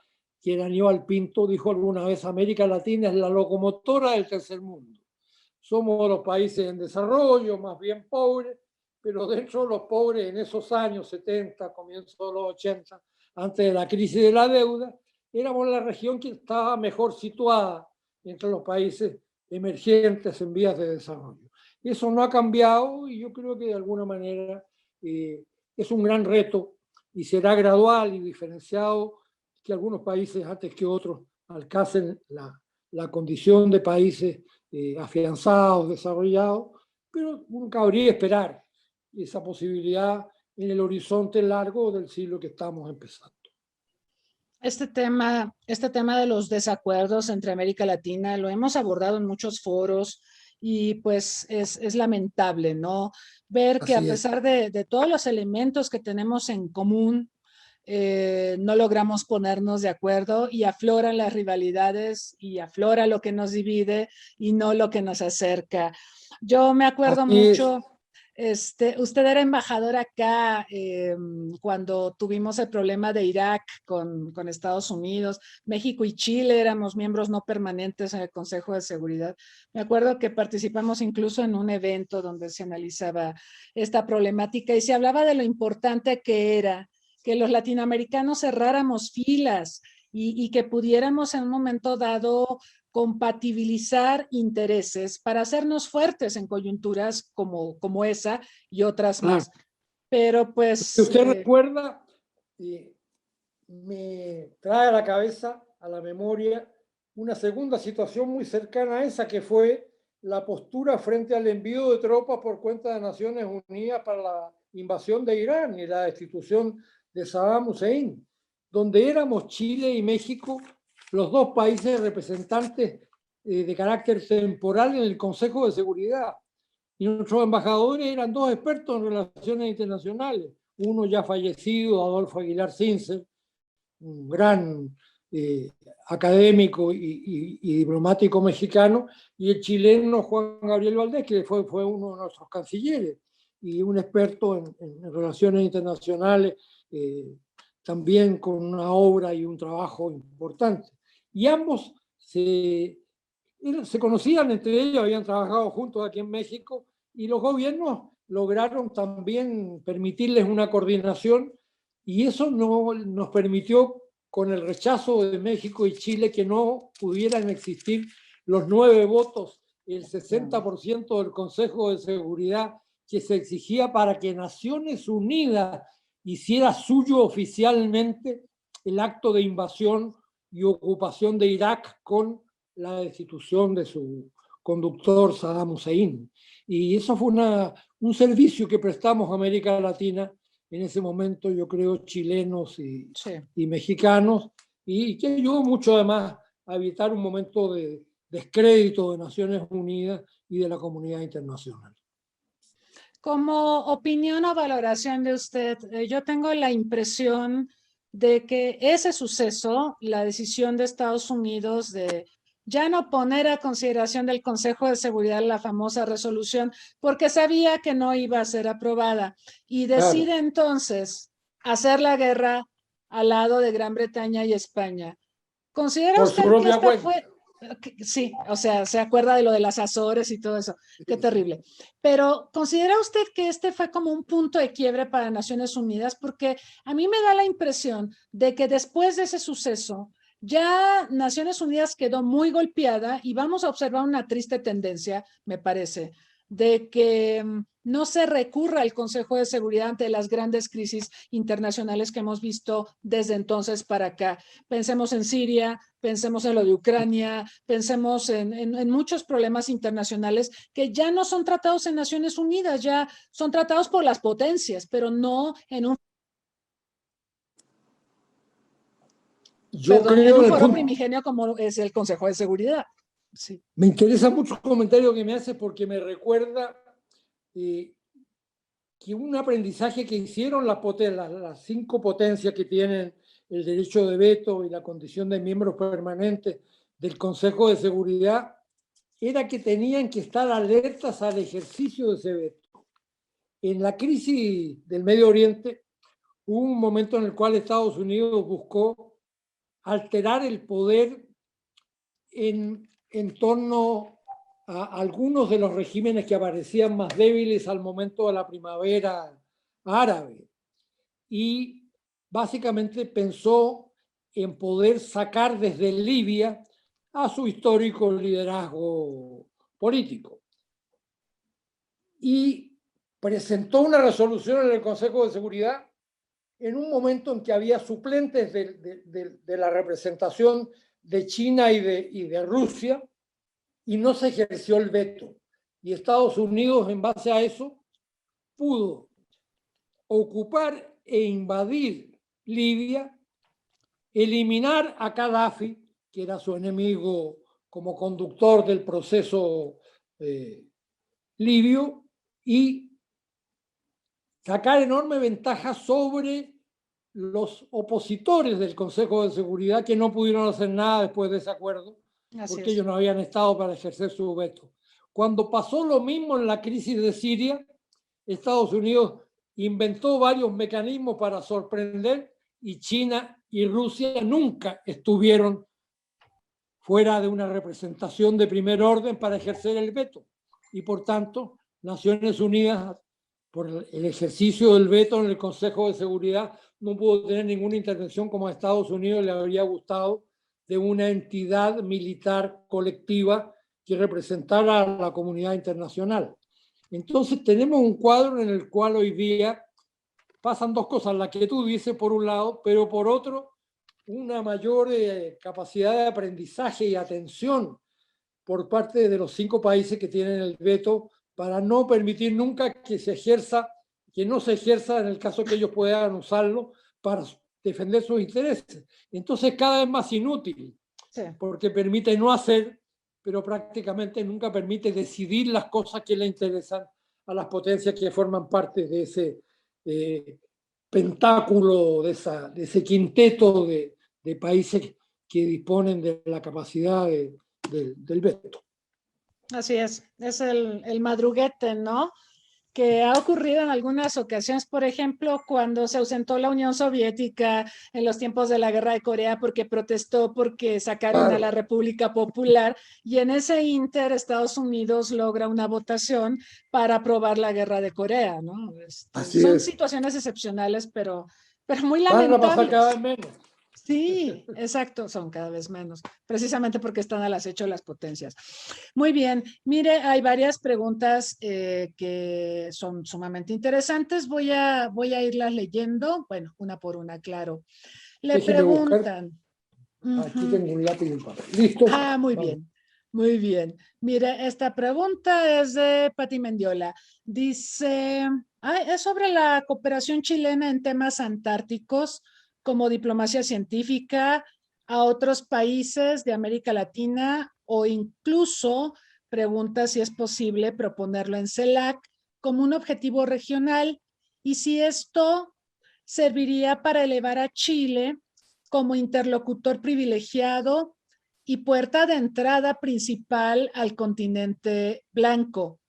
que era Aníbal Pinto, dijo alguna vez: América Latina es la locomotora del tercer mundo. Somos los países en desarrollo, más bien pobres, pero dentro de los pobres en esos años 70, comienzo de los 80, antes de la crisis de la deuda, éramos la región que estaba mejor situada entre los países emergentes en vías de desarrollo. Eso no ha cambiado y yo creo que de alguna manera es un gran reto y será gradual y diferenciado, que algunos países antes que otros alcancen la condición de países afianzados, desarrollados, pero nunca habría esperar esa posibilidad en el horizonte largo del siglo que estamos empezando. Este tema de los desacuerdos entre América Latina lo hemos abordado en muchos foros y pues es lamentable, ¿no? Ver que a pesar de todos los elementos que tenemos en común, no logramos ponernos de acuerdo y afloran las rivalidades y aflora lo que nos divide y no lo que nos acerca. Yo me acuerdo mucho... usted era embajador acá cuando tuvimos el problema de Irak con Estados Unidos. México y Chile éramos miembros no permanentes en el Consejo de Seguridad. Me acuerdo que participamos incluso en un evento donde se analizaba esta problemática y se hablaba de lo importante que era que los latinoamericanos cerráramos filas y que pudiéramos en un momento dado compatibilizar intereses para hacernos fuertes en coyunturas como esa y otras más. Pero pues... Si usted recuerda, me trae a la cabeza, a la memoria, una segunda situación muy cercana a esa, que fue la postura frente al envío de tropas por cuenta de Naciones Unidas para la invasión de Irán y la destitución de Saddam Hussein, donde éramos Chile y México los dos países representantes de carácter temporal en el Consejo de Seguridad. Y nuestros embajadores eran dos expertos en relaciones internacionales. Uno ya fallecido, Adolfo Aguilar Sincer, un gran académico y diplomático mexicano, y el chileno Juan Gabriel Valdés, que fue uno de nuestros cancilleres y un experto en relaciones internacionales, también con una obra y un trabajo importante. Y ambos se conocían entre ellos, habían trabajado juntos aquí en México, y los gobiernos lograron también permitirles una coordinación, y eso nos permitió con el rechazo de México y Chile, que no pudieran existir los 9 votos, el 60% del Consejo de Seguridad que se exigía para que Naciones Unidas hiciera suyo oficialmente el acto de invasión y ocupación de Irak con la destitución de su conductor Saddam Hussein. Y eso fue un servicio que prestamos a América Latina en ese momento, yo creo, chilenos y mexicanos, y que ayudó mucho además a evitar un momento de descrédito de Naciones Unidas y de la comunidad internacional. Como opinión o valoración de usted, yo tengo la impresión de que ese suceso, la decisión de Estados Unidos de ya no poner a consideración del Consejo de Seguridad la famosa resolución, porque sabía que no iba a ser aprobada, y decide entonces hacer la guerra al lado de Gran Bretaña y España. ¿Considera usted que esta fue... Sí, o sea, se acuerda de lo de las Azores y todo eso. Qué terrible. Pero ¿considera usted que este fue como un punto de quiebre para Naciones Unidas? Porque a mí me da la impresión de que después de ese suceso, ya Naciones Unidas quedó muy golpeada y vamos a observar una triste tendencia, me parece, de que no se recurra al Consejo de Seguridad ante las grandes crisis internacionales que hemos visto desde entonces para acá. Pensemos en Siria, pensemos en lo de Ucrania, pensemos en muchos problemas internacionales que ya no son tratados en Naciones Unidas, ya son tratados por las potencias, pero no en un... en un foro primigenio como es el Consejo de Seguridad. Sí. Me interesa mucho el comentario que me hace porque me recuerda que un aprendizaje que hicieron las 5 potencias que tienen el derecho de veto y la condición de miembros permanentes del Consejo de Seguridad era que tenían que estar alertas al ejercicio de ese veto. En la crisis del Medio Oriente hubo un momento en el cual Estados Unidos buscó alterar el poder en torno a algunos de los regímenes que aparecían más débiles al momento de la primavera árabe. Y básicamente pensó en poder sacar desde Libia a su histórico liderazgo político. Y presentó una resolución en el Consejo de Seguridad en un momento en que había suplentes de la representación de China y de Rusia, y no se ejerció el veto. Y Estados Unidos, en base a eso, pudo ocupar e invadir Libia, eliminar a Gaddafi, que era su enemigo como conductor del proceso libio, y sacar enorme ventaja sobre los opositores del Consejo de Seguridad, que no pudieron hacer nada después de ese acuerdo, porque ellos no habían estado para ejercer su veto. Cuando pasó lo mismo en la crisis de Siria, Estados Unidos inventó varios mecanismos para sorprender, y China y Rusia nunca estuvieron fuera de una representación de primer orden para ejercer el veto. Y por tanto, Naciones Unidas, por el ejercicio del veto en el Consejo de Seguridad, no pudo tener ninguna intervención como a Estados Unidos le habría gustado, de una entidad militar colectiva que representara a la comunidad internacional. Entonces tenemos un cuadro en el cual hoy día pasan 2 cosas, la que tú dices por un lado, pero por otro, una mayor capacidad de aprendizaje y atención por parte de los 5 países que tienen el veto, para no permitir nunca que no se ejerza en el caso que ellos puedan usarlo para defender sus intereses. Entonces cada vez más inútil, porque permite no hacer, pero prácticamente nunca permite decidir las cosas que le interesan a las potencias que forman parte de ese pentáculo, de ese quinteto de países que disponen de la capacidad del veto. Así es el madruguete, ¿no? Que ha ocurrido en algunas ocasiones, por ejemplo, cuando se ausentó la Unión Soviética en los tiempos de la Guerra de Corea porque protestó porque sacaron a la República Popular, y en ese inter Estados Unidos logra una votación para aprobar la Guerra de Corea, ¿no? Son situaciones excepcionales, pero muy lamentables. Van a pasar cada vez menos. Sí, exacto, son cada vez menos, precisamente porque están al acecho las potencias. Muy bien, mire, hay varias preguntas que son sumamente interesantes. Voy a irlas leyendo, bueno, una por una, claro. Le Déjeme buscar. preguntan. Aquí tengo un lápiz y un papel. ¿Listo? Ah, muy Vamos. bien, muy bien. Mire, esta pregunta es de Pati Mendiola. Dice, es sobre la cooperación chilena en temas antárticos como diplomacia científica a otros países de América Latina o incluso pregunta si es posible proponerlo en CELAC como un objetivo regional y si esto serviría para elevar a Chile como interlocutor privilegiado y puerta de entrada principal al continente blanco.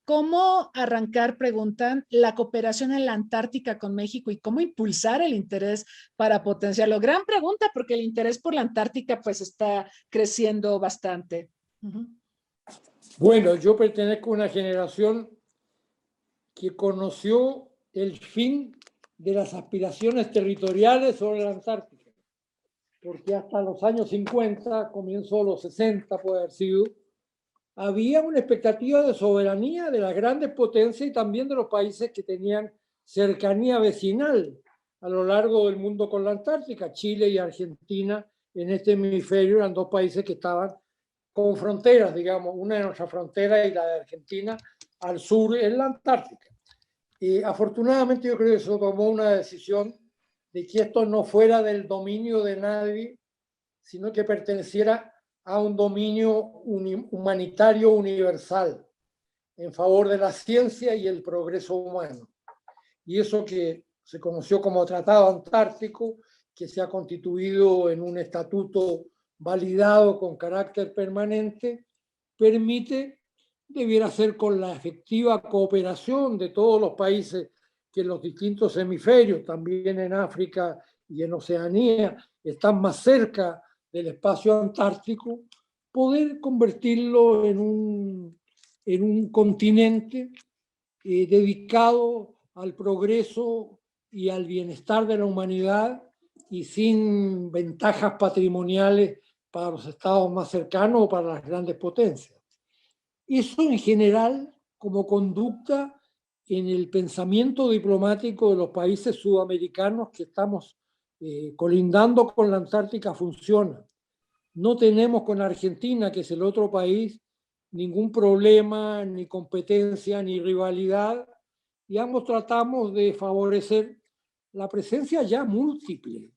¿Cómo arrancar, preguntan, la cooperación en la Antártica con México y cómo impulsar el interés para potenciarlo? Gran pregunta, porque el interés por la Antártica pues está creciendo bastante. Bueno, yo pertenezco a una generación que conoció el fin de las aspiraciones territoriales sobre la Antártica, porque hasta los años 50, comienzo de los 60 puede haber sido, había una expectativa de soberanía de las grandes potencias y también de los países que tenían cercanía vecinal a lo largo del mundo con la Antártica. Chile y Argentina en este hemisferio eran dos países que estaban con fronteras, digamos, una en nuestra frontera y la de Argentina al sur en la Antártica. Afortunadamente yo creo que se tomó una decisión de que esto no fuera del dominio de nadie, sino que perteneciera a un dominio humanitario universal en favor de la ciencia y el progreso humano. Y eso que se conoció como Tratado Antártico, que se ha constituido en un estatuto validado con carácter permanente, permite, debiera ser con la efectiva cooperación de todos los países que en los distintos hemisferios, también en África y en Oceanía, están más cerca del espacio antártico, poder convertirlo en un continente dedicado al progreso y al bienestar de la humanidad y sin ventajas patrimoniales para los estados más cercanos o para las grandes potencias. Eso en general como conducta en el pensamiento diplomático de los países sudamericanos que estamos colindando con la Antártica funciona. No tenemos con Argentina, que es el otro país, ningún problema, ni competencia, ni rivalidad, y ambos tratamos de favorecer la presencia ya múltiple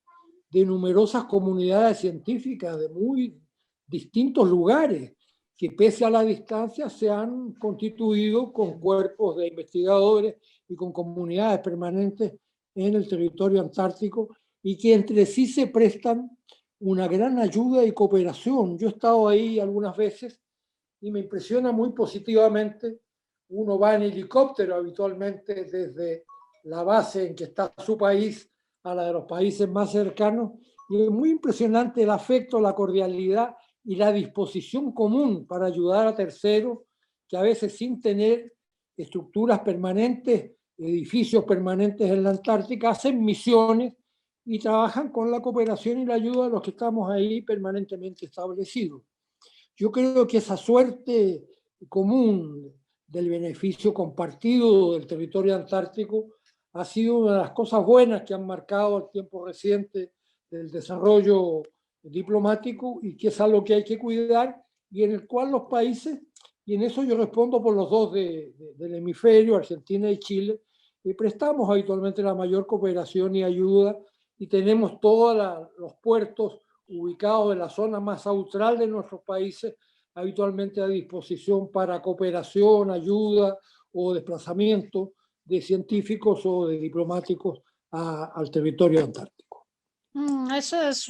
de numerosas comunidades científicas de muy distintos lugares, que pese a la distancia se han constituido con cuerpos de investigadores y con comunidades permanentes en el territorio antártico y que entre sí se prestan una gran ayuda y cooperación. Yo he estado ahí algunas veces y me impresiona muy positivamente. Uno va en helicóptero habitualmente desde la base en que está su país a la de los países más cercanos y es muy impresionante el afecto, la cordialidad y la disposición común para ayudar a terceros que a veces sin tener estructuras permanentes, edificios permanentes en la Antártica, hacen misiones y trabajan con la cooperación y la ayuda de los que estamos ahí permanentemente establecidos. Yo creo que esa suerte común del beneficio compartido del territorio antártico ha sido una de las cosas buenas que han marcado el tiempo reciente del desarrollo diplomático y que es algo que hay que cuidar y en el cual los países, y en eso yo respondo por los dos del hemisferio, Argentina y Chile, prestamos habitualmente la mayor cooperación y ayuda y tenemos todos los puertos ubicados en la zona más austral de nuestros países habitualmente a disposición para cooperación, ayuda o desplazamiento de científicos o de diplomáticos al territorio antártico. Eso es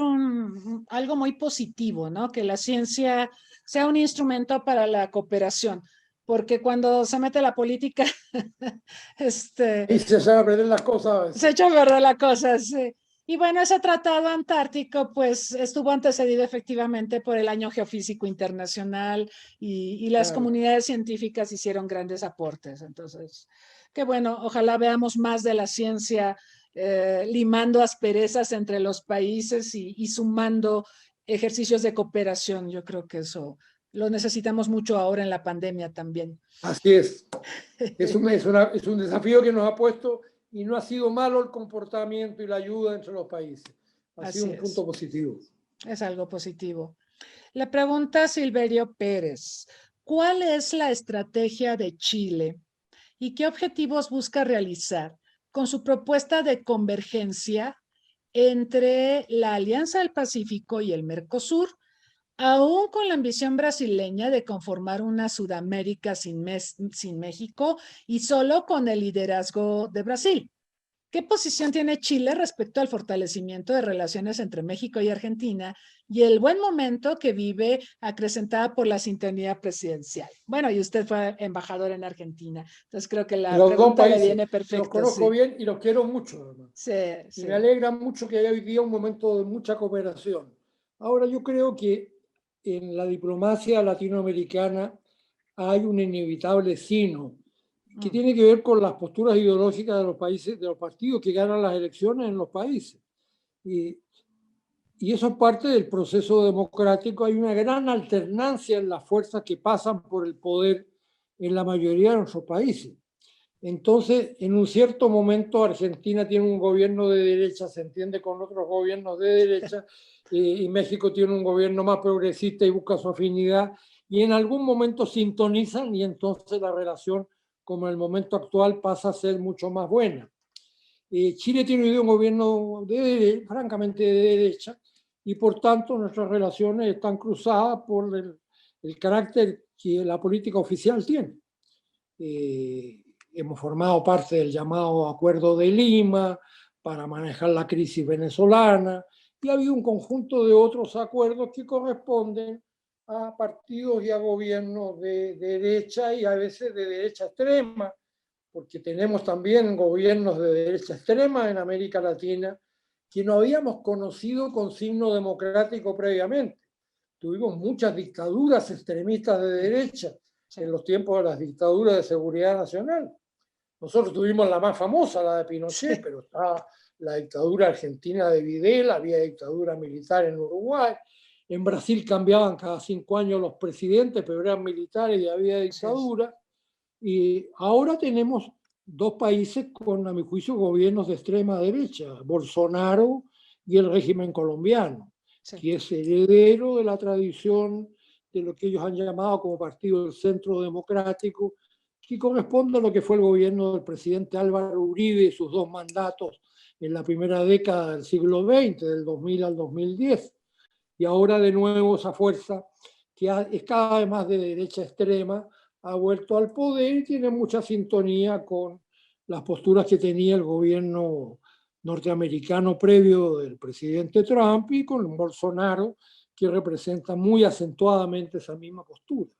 algo muy positivo, ¿no? Que la ciencia sea un instrumento para la cooperación, porque cuando se mete la política, y se echan a perder las cosas. Se echa a perder la cosa, sí. Y bueno, ese tratado antártico pues estuvo antecedido efectivamente por el Año Geofísico Internacional y las comunidades científicas hicieron grandes aportes. Entonces, qué bueno, ojalá veamos más de la ciencia limando asperezas entre los países y sumando ejercicios de cooperación. Yo creo que eso lo necesitamos mucho ahora en la pandemia también. Así es. Es un desafío que nos ha puesto y no ha sido malo el comportamiento y la ayuda entre los países. Ha sido un punto positivo. Es algo positivo. Le pregunta Silverio Pérez, ¿cuál es la estrategia de Chile y qué objetivos busca realizar con su propuesta de convergencia entre la Alianza del Pacífico y el Mercosur, aún con la ambición brasileña de conformar una Sudamérica sin México y solo con el liderazgo de Brasil? ¿Qué posición tiene Chile respecto al fortalecimiento de relaciones entre México y Argentina y el buen momento que vive acrecentada por la sintonía presidencial? Bueno, y usted fue embajador en Argentina, entonces creo que la pregunta le viene perfecta. Los conozco bien y los quiero mucho. Sí, y me alegra mucho que haya hoy día un momento de mucha cooperación. Ahora, yo creo que en la diplomacia latinoamericana hay un inevitable sino que tiene que ver con las posturas ideológicas de los países, de los partidos que ganan las elecciones en los países. Y eso es parte del proceso democrático. Hay una gran alternancia en las fuerzas que pasan por el poder en la mayoría de nuestros países. Entonces, en un cierto momento, Argentina tiene un gobierno de derecha, se entiende con otros gobiernos de derecha, y México tiene un gobierno más progresista y busca su afinidad, y en algún momento sintonizan y entonces la relación, como en el momento actual, pasa a ser mucho más buena. Chile tiene un gobierno francamente de derecha y por tanto nuestras relaciones están cruzadas por el carácter que la política oficial tiene. Hemos formado parte del llamado Acuerdo de Lima para manejar la crisis venezolana y ha habido un conjunto de otros acuerdos que corresponden a partidos y a gobiernos de derecha y a veces de derecha extrema, porque tenemos también gobiernos de derecha extrema en América Latina que no habíamos conocido con signo democrático previamente. Tuvimos muchas dictaduras extremistas de derecha en los tiempos de las dictaduras de seguridad nacional. Nosotros tuvimos la más famosa, la de Pinochet, pero estaba la dictadura argentina de Videla, había dictadura militar en Uruguay. En Brasil cambiaban cada 5 años los presidentes, pero eran militares y había dictadura. Y ahora tenemos 2 países con, a mi juicio, gobiernos de extrema derecha, Bolsonaro y el régimen colombiano, que es heredero de la tradición de lo que ellos han llamado como Partido del Centro Democrático, que corresponde a lo que fue el gobierno del presidente Álvaro Uribe y sus 2 mandatos en la primera década del siglo XX, del 2000 al 2010. Y ahora de nuevo esa fuerza, que es cada vez más de derecha extrema, ha vuelto al poder y tiene mucha sintonía con las posturas que tenía el gobierno norteamericano previo del presidente Trump y con Bolsonaro, que representa muy acentuadamente esa misma postura.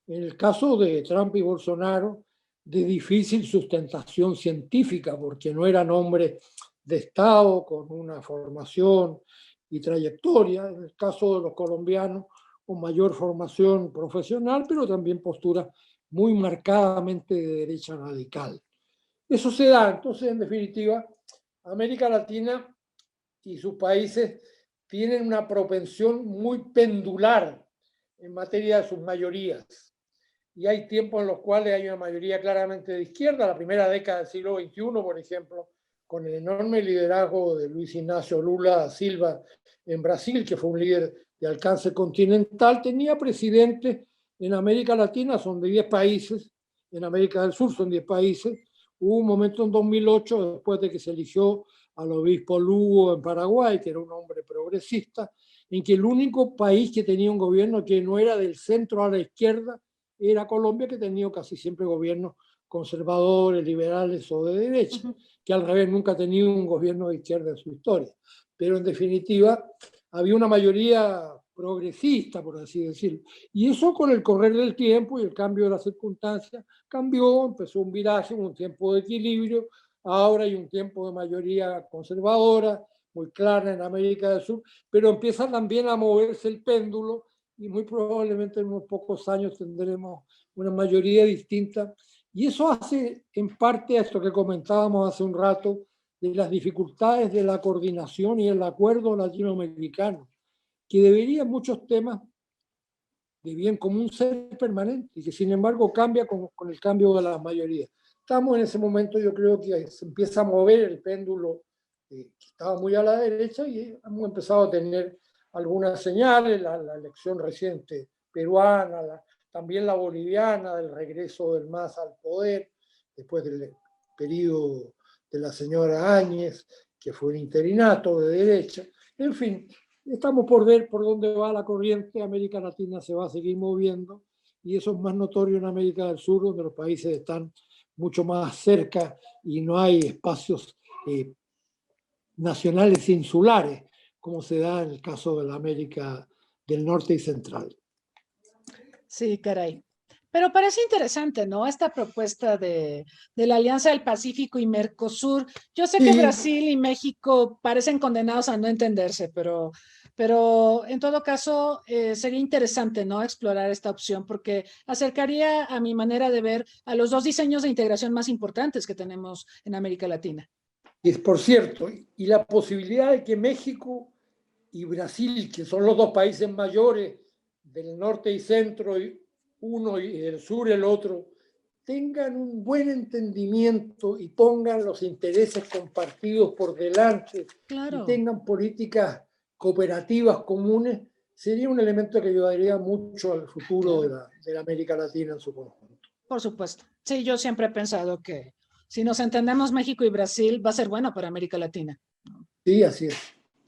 En el caso de Trump y Bolsonaro, de difícil sustentación científica, porque no eran hombres de Estado con una formación y trayectoria. En el caso de los colombianos, con mayor formación profesional, pero también posturas muy marcadamente de derecha radical. Eso se da, entonces, en definitiva, América Latina y sus países tienen una propensión muy pendular en materia de sus mayorías. Y hay tiempos en los cuales hay una mayoría claramente de izquierda. La primera década del siglo XXI, por ejemplo, con el enorme liderazgo de Luis Ignacio Lula da Silva en Brasil, que fue un líder de alcance continental, tenía presidentes en América Latina, son de 10 países, en América del Sur son 10 países. Hubo un momento en 2008, después de que se eligió al obispo Lugo en Paraguay, que era un hombre progresista, en que el único país que tenía un gobierno que no era del centro a la izquierda era Colombia, que tenía casi siempre gobiernos conservadores, liberales o de derecha, que al revés nunca ha tenido un gobierno de izquierda en su historia. Pero en definitiva había una mayoría progresista, por así decirlo. Y eso con el correr del tiempo y el cambio de las circunstancias cambió, empezó un viraje, un tiempo de equilibrio, ahora hay un tiempo de mayoría conservadora, muy clara en América del Sur, pero empieza también a moverse el péndulo y muy probablemente en unos pocos años tendremos una mayoría distinta. Y eso hace en parte a esto que comentábamos hace un rato de las dificultades de la coordinación y el acuerdo latinoamericano, que debería en muchos temas de bien común ser permanente y que sin embargo cambia con el cambio de las mayorías. Estamos en ese momento, yo creo que se empieza a mover el péndulo que estaba muy a la derecha y hemos empezado a tener algunas señales, la elección reciente peruana, también la boliviana, del regreso del MAS al poder, después del periodo de la señora Áñez, que fue un interinato de derecha. En fin, estamos por ver por dónde va la corriente. América Latina se va a seguir moviendo y eso es más notorio en América del Sur, donde los países están mucho más cerca y no hay espacios nacionales insulares, como se da en el caso de la América del Norte y Central. Sí, caray. Pero parece interesante, ¿no? Esta propuesta de la Alianza del Pacífico y Mercosur. Yo sé que Brasil y México parecen condenados a no entenderse, pero en todo caso sería interesante, ¿no? Explorar esta opción porque acercaría, a mi manera de ver, a los dos diseños de integración más importantes que tenemos en América Latina. Y por cierto, y la posibilidad de que México y Brasil, que son los dos países mayores del norte y centro, uno y del sur el otro, tengan un buen entendimiento y pongan los intereses compartidos por delante, claro, y tengan políticas cooperativas comunes, sería un elemento que ayudaría mucho al futuro de la América Latina en su conjunto. Por supuesto. Sí, yo siempre he pensado que si nos entendemos México y Brasil, va a ser bueno para América Latina. Sí, así es.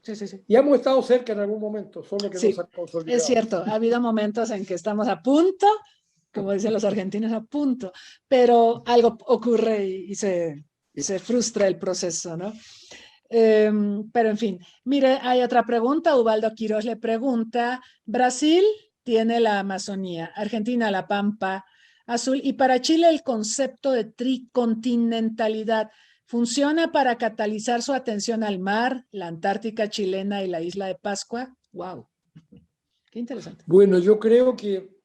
Sí, sí, sí. Y hemos estado cerca en algún momento, solo que sí, no se ha consolidado. Es cierto, ha habido momentos en que estamos a punto, como dicen los argentinos, a punto, pero algo ocurre y se frustra el proceso, ¿no? Pero en fin, mire, hay otra pregunta. Ubaldo Quiroz le pregunta, Brasil tiene la Amazonía, Argentina la Pampa Azul, y para Chile el concepto de tricontinentalidad ¿funciona para catalizar su atención al mar, la Antártica chilena y la isla de Pascua? ¡Wow! Qué interesante. Bueno, yo creo que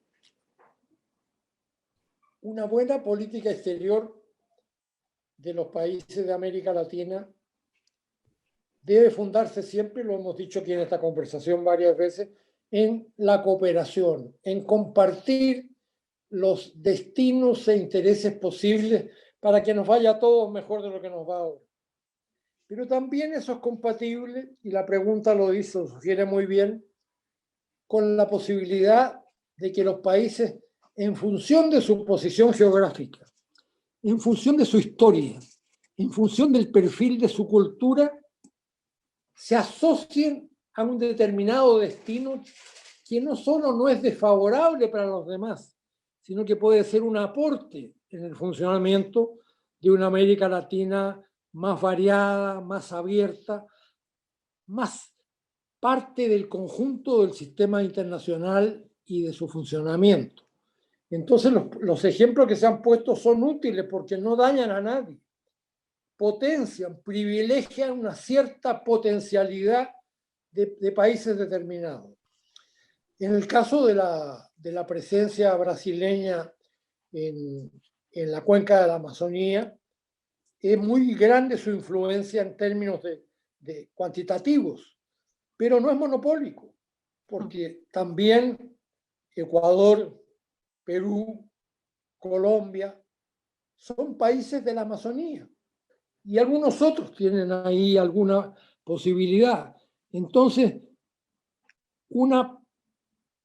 una buena política exterior de los países de América Latina debe fundarse siempre, lo hemos dicho aquí en esta conversación varias veces, en la cooperación, en compartir los destinos e intereses posibles para que nos vaya a todos mejor de lo que nos va ahora. Pero también eso es compatible, y la pregunta lo hizo, lo sugiere muy bien, con la posibilidad de que los países, en función de su posición geográfica, en función de su historia, en función del perfil de su cultura, se asocien a un determinado destino que no solo no es desfavorable para los demás, sino que puede ser un aporte en el funcionamiento de una América Latina más variada, más abierta, más parte del conjunto del sistema internacional y de su funcionamiento. Entonces los ejemplos que se han puesto son útiles porque no dañan a nadie, potencian, privilegian una cierta potencialidad de países determinados. En el caso de la presencia brasileña en la cuenca de la Amazonía, es muy grande su influencia en términos de cuantitativos, pero no es monopólico, porque también Ecuador, Perú, Colombia, son países de la Amazonía y algunos otros tienen ahí alguna posibilidad. Entonces, una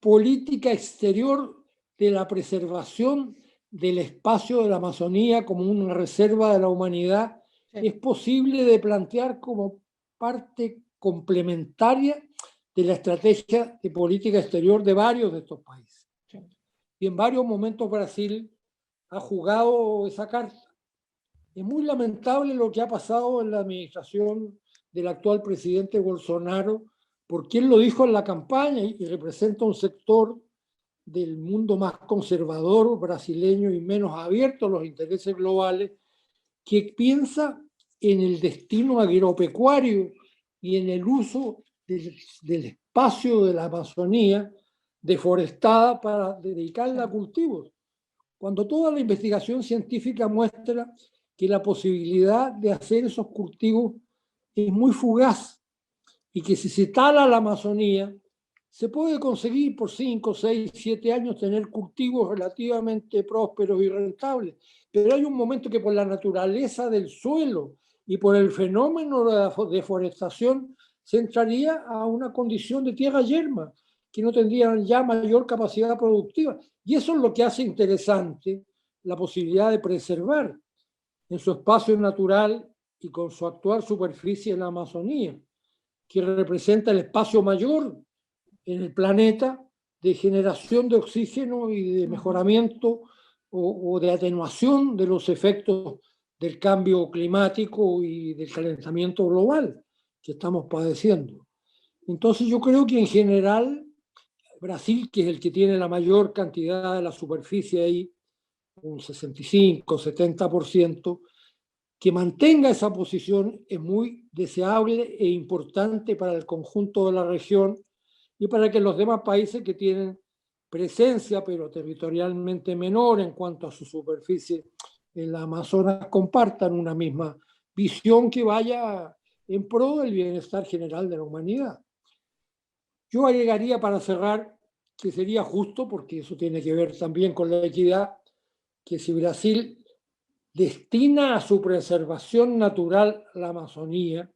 política exterior de la preservación del espacio de la Amazonía como una reserva de la humanidad es posible de plantear como parte complementaria de la estrategia de política exterior de varios de estos países. Y en varios momentos Brasil ha jugado esa carta. Es muy lamentable lo que ha pasado en la administración del actual presidente Bolsonaro, porque él lo dijo en la campaña y representa un sector del mundo más conservador brasileño y menos abierto a los intereses globales, que piensa en el destino agropecuario y en el uso del espacio de la Amazonía deforestada para dedicarla a cultivos, cuando toda la investigación científica muestra que la posibilidad de hacer esos cultivos es muy fugaz y que si se tala la Amazonía, se puede conseguir por 5, 6, 7 años tener cultivos relativamente prósperos y rentables. Pero hay un momento que por la naturaleza del suelo y por el fenómeno de la deforestación se entraría a una condición de tierra yerma, que no tendrían ya mayor capacidad productiva. Y eso es lo que hace interesante la posibilidad de preservar en su espacio natural y con su actual superficie en la Amazonía, que representa el espacio mayor en el planeta de generación de oxígeno y de mejoramiento o de atenuación de los efectos del cambio climático y del calentamiento global que estamos padeciendo. Entonces yo creo que en general Brasil, que es el que tiene la mayor cantidad de la superficie ahí, un 65, 70%, que mantenga esa posición es muy deseable e importante para el conjunto de la región y para que los demás países que tienen presencia, pero territorialmente menor en cuanto a su superficie en la Amazonas, compartan una misma visión que vaya en pro del bienestar general de la humanidad. Yo agregaría para cerrar que sería justo, porque eso tiene que ver también con la equidad, que si Brasil destina a su preservación natural la Amazonía,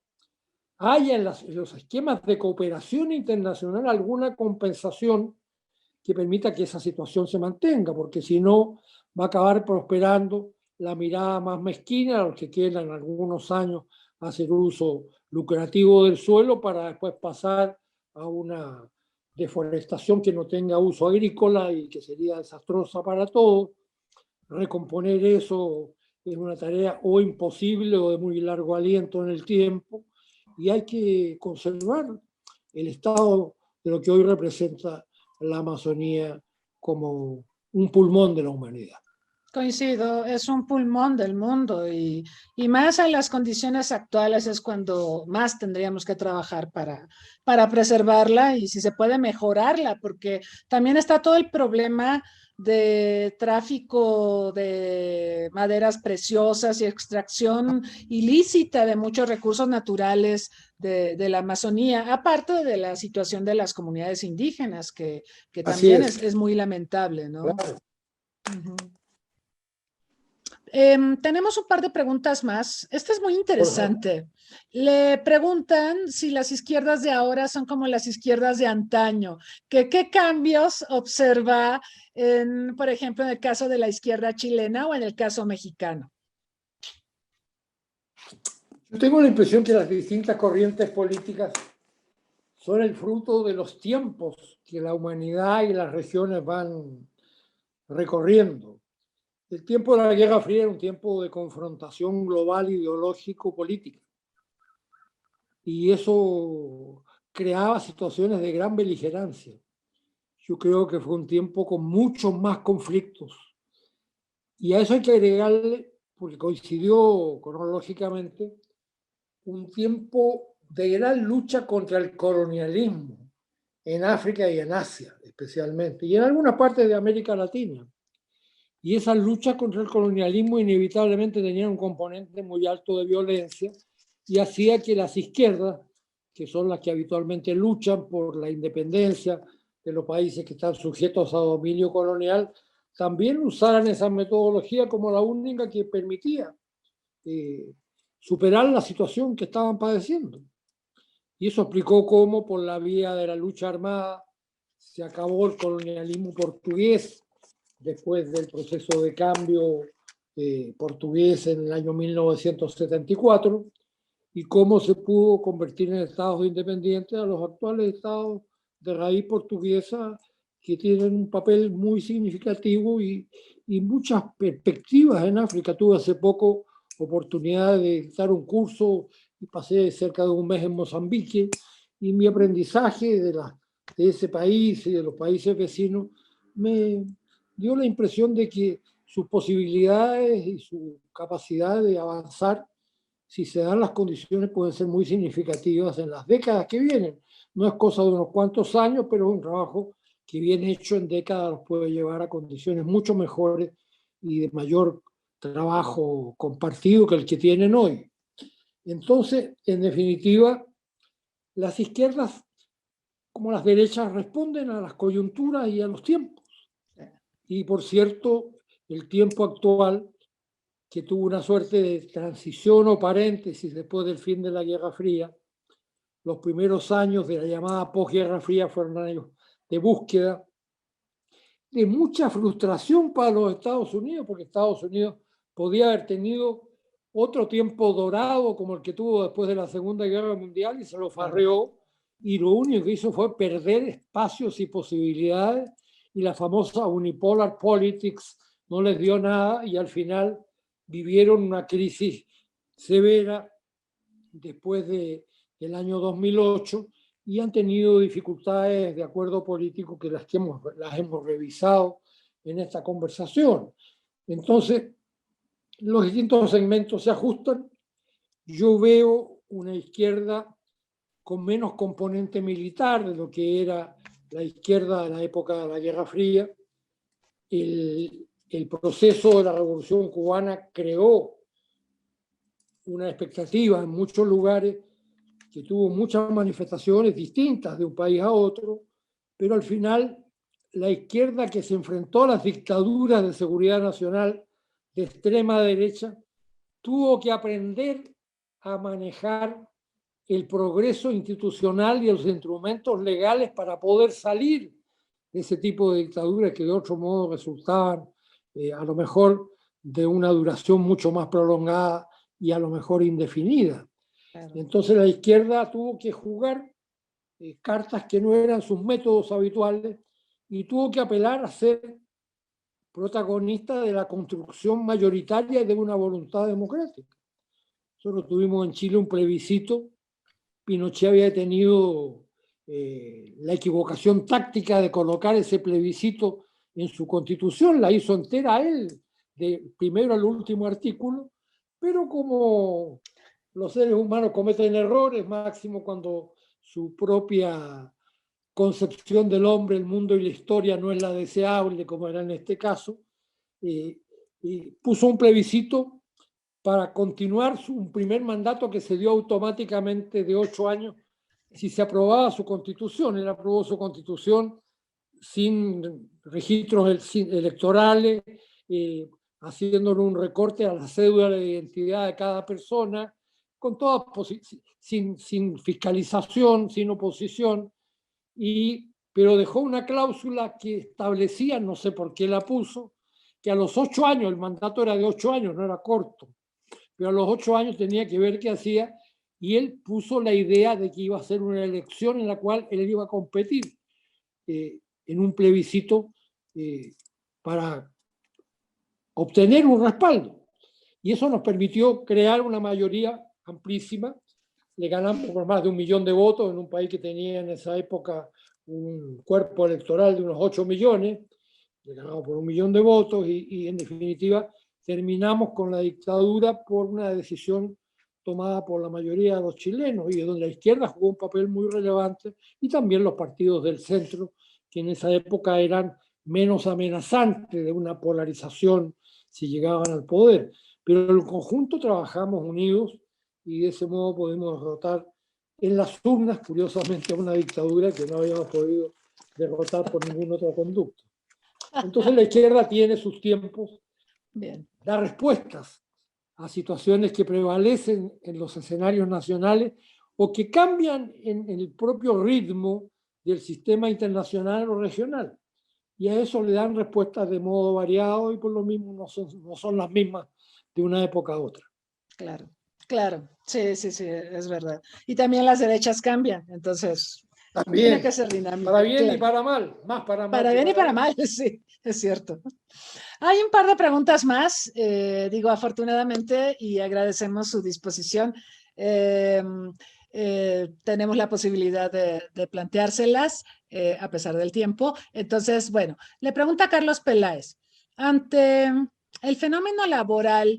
haya en los esquemas de cooperación internacional alguna compensación que permita que esa situación se mantenga, porque si no va a acabar prosperando la mirada más mezquina a los que quieran algunos años hacer uso lucrativo del suelo para después pasar a una deforestación que no tenga uso agrícola y que sería desastrosa para todos. Recomponer eso es una tarea o imposible o de muy largo aliento en el tiempo, y hay que conservar el estado de lo que hoy representa la Amazonía como un pulmón de la humanidad. Coincido, es un pulmón del mundo y más en las condiciones actuales es cuando más tendríamos que trabajar para preservarla y si se puede mejorarla, porque también está todo el problema de tráfico de maderas preciosas y extracción ilícita de muchos recursos naturales de la Amazonía, aparte de la situación de las comunidades indígenas, que también es muy lamentable, ¿no? Claro. Uh-huh. Tenemos un par de preguntas más. Esta es muy interesante. Le preguntan si las izquierdas de ahora son como las izquierdas de antaño. ¿Qué cambios observa, por ejemplo, en el caso de la izquierda chilena o en el caso mexicano? Yo tengo la impresión que las distintas corrientes políticas son el fruto de los tiempos que la humanidad y las regiones van recorriendo. El tiempo de la Guerra Fría era un tiempo de confrontación global, ideológico-política. Y eso creaba situaciones de gran beligerancia. Yo creo que fue un tiempo con muchos más conflictos. Y a eso hay que agregarle, porque coincidió cronológicamente, un tiempo de gran lucha contra el colonialismo en África y en Asia, especialmente, y en algunas partes de América Latina. Y esas luchas contra el colonialismo inevitablemente tenían un componente muy alto de violencia y hacía que las izquierdas, que son las que habitualmente luchan por la independencia de los países que están sujetos a dominio colonial, también usaran esa metodología como la única que permitía superar la situación que estaban padeciendo. Y eso explicó cómo por la vía de la lucha armada se acabó el colonialismo portugués después del proceso de cambio portugués en el año 1974 y cómo se pudo convertir en estados independientes a los actuales estados de raíz portuguesa que tienen un papel muy significativo y muchas perspectivas en África. Tuve hace poco oportunidad de dictar un curso y pasé cerca de un mes en Mozambique y mi aprendizaje de ese país y de los países vecinos me dio la impresión de que sus posibilidades y su capacidad de avanzar, si se dan las condiciones, pueden ser muy significativas en las décadas que vienen. No es cosa de unos cuantos años, pero es un trabajo que bien hecho en décadas los puede llevar a condiciones mucho mejores y de mayor trabajo compartido que el que tienen hoy. Entonces, en definitiva, las izquierdas, como las derechas, responden a las coyunturas y a los tiempos. Y por cierto, el tiempo actual, que tuvo una suerte de transición o paréntesis después del fin de la Guerra Fría, los primeros años de la llamada posguerra fría fueron años de búsqueda, de mucha frustración para los Estados Unidos, porque Estados Unidos podía haber tenido otro tiempo dorado como el que tuvo después de la Segunda Guerra Mundial y se lo farreó, y lo único que hizo fue perder espacios y posibilidades, y la famosa unipolar politics no les dio nada, y al final vivieron una crisis severa después del año 2008, y han tenido dificultades de acuerdo político que las hemos revisado en esta conversación. Entonces, los distintos segmentos se ajustan. Yo veo una izquierda con menos componente militar de lo que era la izquierda de la época de la Guerra Fría. El proceso de la Revolución Cubana creó una expectativa en muchos lugares que tuvo muchas manifestaciones distintas de un país a otro, pero al final la izquierda que se enfrentó a las dictaduras de seguridad nacional de extrema derecha tuvo que aprender a manejar el progreso institucional y los instrumentos legales para poder salir de ese tipo de dictaduras que de otro modo resultaban a lo mejor de una duración mucho más prolongada y a lo mejor indefinida. Claro. Entonces la izquierda tuvo que jugar cartas que no eran sus métodos habituales y tuvo que apelar a ser protagonista de la construcción mayoritaria de una voluntad democrática. Nosotros tuvimos en Chile un plebiscito. Pinochet había tenido la equivocación táctica de colocar ese plebiscito en su constitución, la hizo entera él, de primero al último artículo, pero como los seres humanos cometen errores, máximo cuando su propia concepción del hombre, el mundo y la historia no es la deseable, como era en este caso, puso un plebiscito para continuar un primer mandato que se dio automáticamente de 8 años si se aprobaba su constitución. Él aprobó su constitución sin registros electorales, haciéndole un recorte a la cédula de identidad de cada persona, con toda sin fiscalización, sin oposición, pero dejó una cláusula que establecía, no sé por qué la puso, que a los 8 años, el mandato era de 8 años, no era corto, pero a los 8 años tenía que ver qué hacía, y él puso la idea de que iba a ser una elección en la cual él iba a competir en un plebiscito para obtener un respaldo. Y eso nos permitió crear una mayoría amplísima. Le ganamos por más de 1 millón de votos en un país que tenía en esa época un cuerpo electoral de unos 8 millones. Le ganamos por 1 millón de votos y en definitiva terminamos con la dictadura por una decisión tomada por la mayoría de los chilenos y donde la izquierda jugó un papel muy relevante y también los partidos del centro, que en esa época eran menos amenazantes de una polarización si llegaban al poder. Pero en el conjunto trabajamos unidos y de ese modo podemos derrotar en las urnas, curiosamente, a una dictadura que no habíamos podido derrotar por ningún otro conducto. Entonces la izquierda tiene sus tiempos, bien, da respuestas a situaciones que prevalecen en los escenarios nacionales o que cambian en el propio ritmo del sistema internacional o regional. Y a eso le dan respuestas de modo variado y por lo mismo no son las mismas de una época a otra. Claro, claro, sí, es verdad. Y también las derechas cambian, entonces también, tiene que ser dinámico. Para bien, claro, y para mal, más para mal. Para bien y para mal, sí, es cierto. Hay un par de preguntas más, digo afortunadamente, y agradecemos su disposición. Tenemos la posibilidad de planteárselas a pesar del tiempo. Entonces, bueno, le pregunta a Carlos Peláez, ante el fenómeno laboral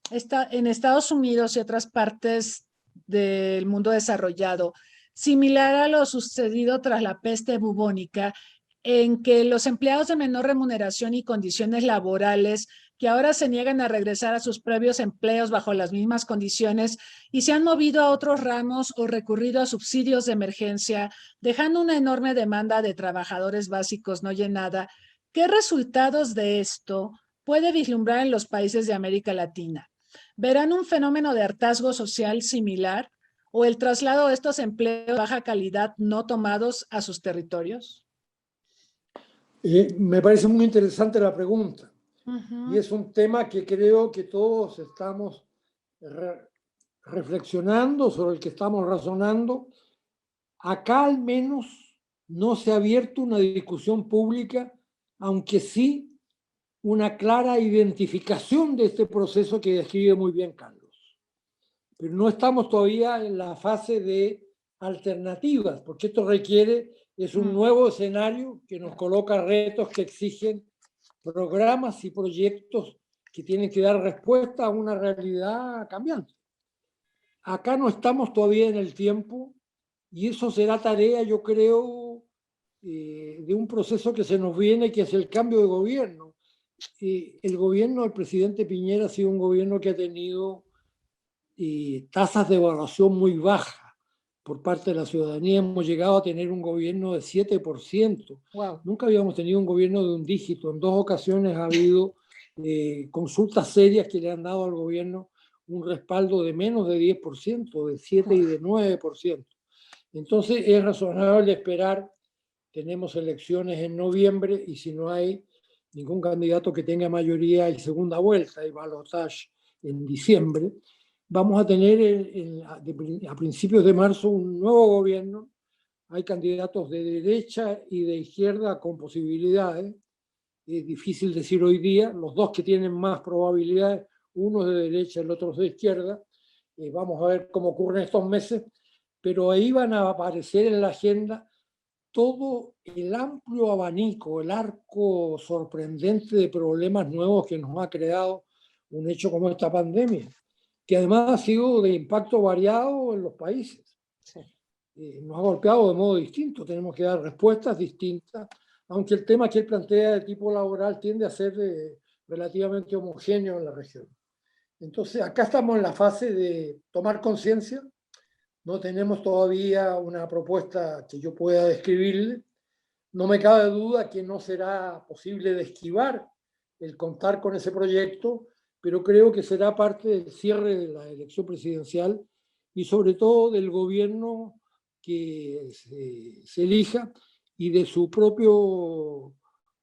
en Estados Unidos y otras partes del mundo desarrollado, similar a lo sucedido tras la peste bubónica, en que los empleados de menor remuneración y condiciones laborales que ahora se niegan a regresar a sus previos empleos bajo las mismas condiciones y se han movido a otros ramos o recurrido a subsidios de emergencia, dejando una enorme demanda de trabajadores básicos no llenada. ¿Qué resultados de esto puede vislumbrar en los países de América Latina? ¿Verán un fenómeno de hartazgo social similar o el traslado de estos empleos de baja calidad no tomados a sus territorios? Me parece muy interesante la pregunta. Y es un tema que creo que todos estamos reflexionando, sobre el que estamos razonando. Acá al menos no se ha abierto una discusión pública, aunque sí una clara identificación de este proceso que describe muy bien Carlos. Pero no estamos todavía en la fase de alternativas, porque esto requiere, es un nuevo escenario que nos coloca retos que exigen programas y proyectos que tienen que dar respuesta a una realidad cambiante. Acá no estamos todavía en el tiempo y eso será tarea, yo creo, de un proceso que se nos viene, que es el cambio de gobierno. El gobierno del presidente Piñera ha sido un gobierno que ha tenido tasas de evaluación muy bajas por parte de la ciudadanía. Hemos llegado a tener un gobierno de 7%. Wow. Nunca habíamos tenido un gobierno de un dígito. En 2 ocasiones ha habido consultas serias que le han dado al gobierno un respaldo de menos de 10%, de 7 y de 9%. Entonces es razonable esperar. Tenemos elecciones en noviembre y si no hay ningún candidato que tenga mayoría en segunda vuelta, hay balotaje en diciembre, vamos a tener a principios de marzo un nuevo gobierno. Hay candidatos de derecha y de izquierda con posibilidades. Es difícil decir hoy día, los dos que tienen más probabilidades, uno es de derecha, el otro es de izquierda. Vamos a ver cómo ocurren estos meses, pero ahí van a aparecer en la agenda todo el amplio abanico, el arco sorprendente de problemas nuevos que nos ha creado un hecho como esta pandemia, que además ha sido de impacto variado en los países. Sí. Nos ha golpeado de modo distinto, tenemos que dar respuestas distintas, aunque el tema que él plantea de tipo laboral tiende a ser relativamente homogéneo en la región. Entonces, acá estamos en la fase de tomar conciencia. No tenemos todavía una propuesta que yo pueda describirle. No me cabe duda que no será posible de esquivar el contar con ese proyecto, pero creo que será parte del cierre de la elección presidencial y sobre todo del gobierno que se elija y de su propio